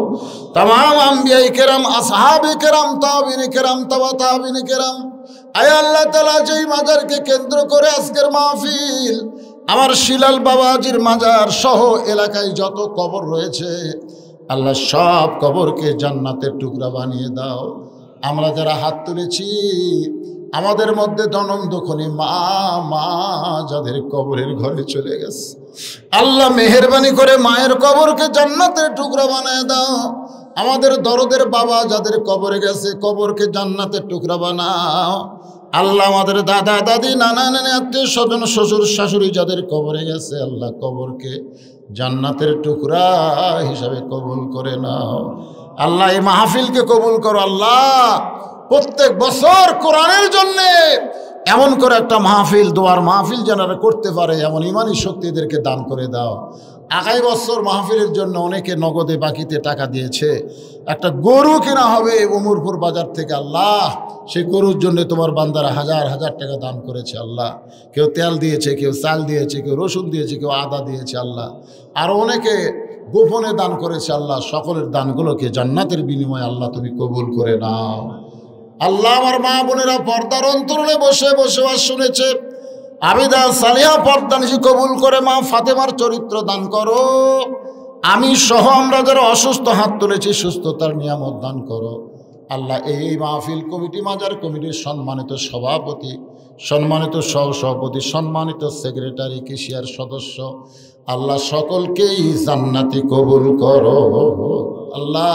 তামাম আম্বিয়ায়ে কেরাম, আসহাবে কেরাম, তাবিঈনে কেরাম, তাবা তাবিঈনে কেরাম, আয় আল্লাহ তাআলা, যেই মাজারকে কেন্দ্র করে আজকের মাহফিল, আমার শিলাল বাবাজির মাজার সহ এলাকায় যত কবর রয়েছে আল্লাহ সব কবরকে জান্নাতের টুকরা বানিয়ে দাও। আমরা যারা হাত তুলেছি আমাদের মধ্যে জনম দুঃখনী মা যাদের কবরের ঘরে চলে গেছে, আল্লাহ মেহেরবানি করে মায়ের কবরকে জান্নাতের টুকরা বানিয়ে দাও। আমাদের দরদের বাবা যাদের কবরে গেছে কবরকে জান্নাতের টুকরা বানাও। আল্লাহ আমাদের দাদা দাদি, নানা নানি, আত্মীয় স্বজন, শ্বশুর শাশুড়ি যাদের কবরে গেছে আল্লাহ কবরকে জান্নাতের টুকরা হিসাবে কবুল করে নাও। আল্লাহ এই মাহফিলকে কবুল করো। আল্লাহ প্রত্যেক বছর কোরআনের জন্যে এমন করে একটা মাহফিল, দোয়ার মাহফিল যারা করতে পারে এমন ইমানি শক্তিদেরকে দান করে দাও। আগামী বছর মাহফিলের জন্য অনেকে নগদে বাকিতে টাকা দিয়েছে, একটা গরু কেনা হবে উমরপুর বাজার থেকে। আল্লাহ সেই গরুর জন্য তোমার বান্দারা হাজার হাজার টাকা দান করেছে। আল্লাহ কেউ তেল দিয়েছে, কেউ চাল দিয়েছে, কেউ রসুন দিয়েছে, কেউ আদা দিয়েছে। আল্লাহ আরও অনেকে গোপনে দান করেছে। আল্লাহ সকলের দানগুলোকে জান্নাতের বিনিময়ে আল্লাহ তুমি কবুল করে নাও। আল্লাহ আমার মা বোনেরা পর্দার অন্তরালে বসে বসে শুনেছে, আবিদা সালিহা পর্দা নিশি কবুল করে মা ফাতেমার চরিত্র দান করো। আমি সহ আমরা যারা অসুস্থ হাত তুলেছি সুস্থতার নিয়ামত দান করো। আল্লাহ এই মাহফিল কমিটি, মাজার কমিটির সম্মানিত সভাপতি, সম্মানিত সহসভাপতি, সম্মানিত সেক্রেটারি, কেশিয়ার সদস্য, আল্লাহ সকলকেই জান্নাতি কবুল করো। আল্লাহ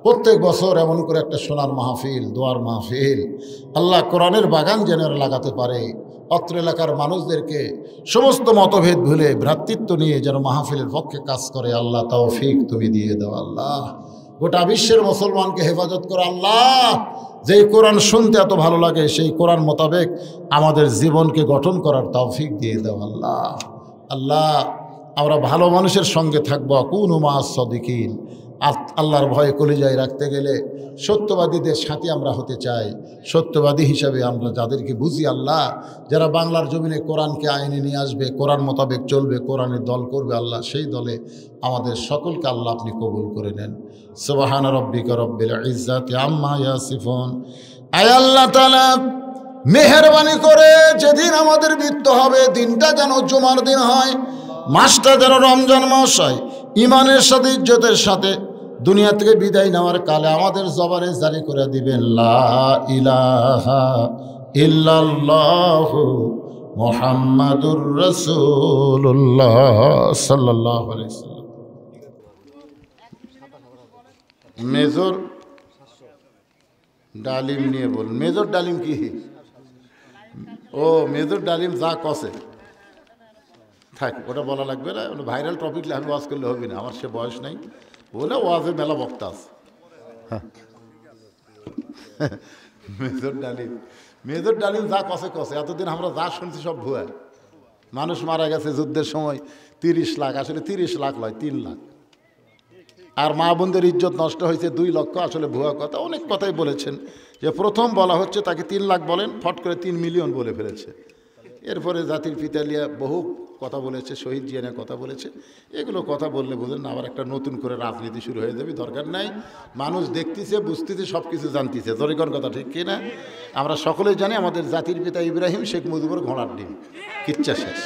প্রত্যেক বছর এমন করে একটা সোনার মাহফিল, দোয়ার মাহফিল আল্লাহ কোরআনের বাগান যেন লাগাতে পারে। অত্র এলাকার মানুষদেরকে সমস্ত মতভেদ ভুলে ভ্রাতৃত্ব নিয়ে যেন মাহফিলের পক্ষে কাজ করে। আল্লাহ তৌফিক তুমি দিয়ে দাও। আল্লাহ গোটা বিশ্বের মুসলমানকে হেফাজত করো। আল্লাহ যেই কোরআন শুনতে এত ভালো লাগে সেই কোরআন মোতাবেক আমাদের জীবনকে গঠন করার তৌফিক দিয়ে দাও। আল্লাহ আল্লাহ আমরা ভালো মানুষের সঙ্গে থাকবো। কুনু মা সাদিকিন, আল্লাহর ভয়ে কলিজায় রাখতে গেলে সত্যবাদীদের সাথে আমরা হতে চাই। সত্যবাদী হিসাবে আমরা যাদেরকে বুঝি আল্লাহ, যারা বাংলার জমিনে কোরআনকে আইনে নিয়ে আসবে, কোরআন মোতাবেক চলবে, কোরআনের দল করবে আল্লাহ, সেই দলে আমাদের সকলকে আল্লাহ আপনি কবুল করে নেন। সুবহান রাব্বিকা রব্বিল ইজ্জাতি আম্মা ইয়াসিফুন। আয় আল্লাহ তাআলা মেহেরবানি করে যেদিন আমাদের মৃত্যু হবে দিনটা যেন জুমার দিন হয়, মাসটা যেন রমজান মাস হয়, ইমানের সাথে ইজ্জতের সাথে দুনিয়া থেকে বিদায় নেওয়ার কালে আমাদের জবানে জারি করে দিবেন লা ইলাহা ইল্লাল্লাহু মুহাম্মাদুর রাসূলুল্লাহ সাল্লাল্লাহু আলাইহি ওয়াসাল্লাম। মেজর ডালিম নিয়ে বল। মেজর ডালিম কি? ও মেজর ডালিম যা কষে থাক, ওটা বলা লাগবে না, ওটা ভাইরাল টপিক আমি ওয়াজ করলে হবে না, আমার সে বয়স নাই বলে ওয়াজে মেলা বক্তা আছে। মেজর ডালিম যা কষে কষে, এতদিন আমরা যা শুনছি সব ভুয়া। মানুষ মারা গেছে যুদ্ধের সময় 30 লাখ, আসলে 30 লাখ নয় 3 লাখ। আর মা বোনদের ইজ্জত নষ্ট হয়েছে 2 লক্ষ, আসলে ভুয়া কথা। অনেক কথাই বলেছেন, যে প্রথম বলা হচ্ছে তাকে 3 লাখ বলেন, ফট করে 3 মিলিয়ন বলে ফেলেছে। এরপরে জাতির পিতা লিয়া বহু কথা বলেছে, শহীদ জিয়ানের কথা বলেছে। এগুলো কথা বললে বোঝেন না, আবার একটা নতুন করে রাজনীতি শুরু হয়ে যাবে, দরকার নাই। মানুষ দেখতেছে, বুঝতেছে, সব কিছু জানতেছে। জরিকর কথা ঠিক কি না? আমরা সকলেই জানি আমাদের জাতির পিতা ইব্রাহিম শেখ মুজিবুর ঘোড়ার ডিম, কিচ্ছা শেষ।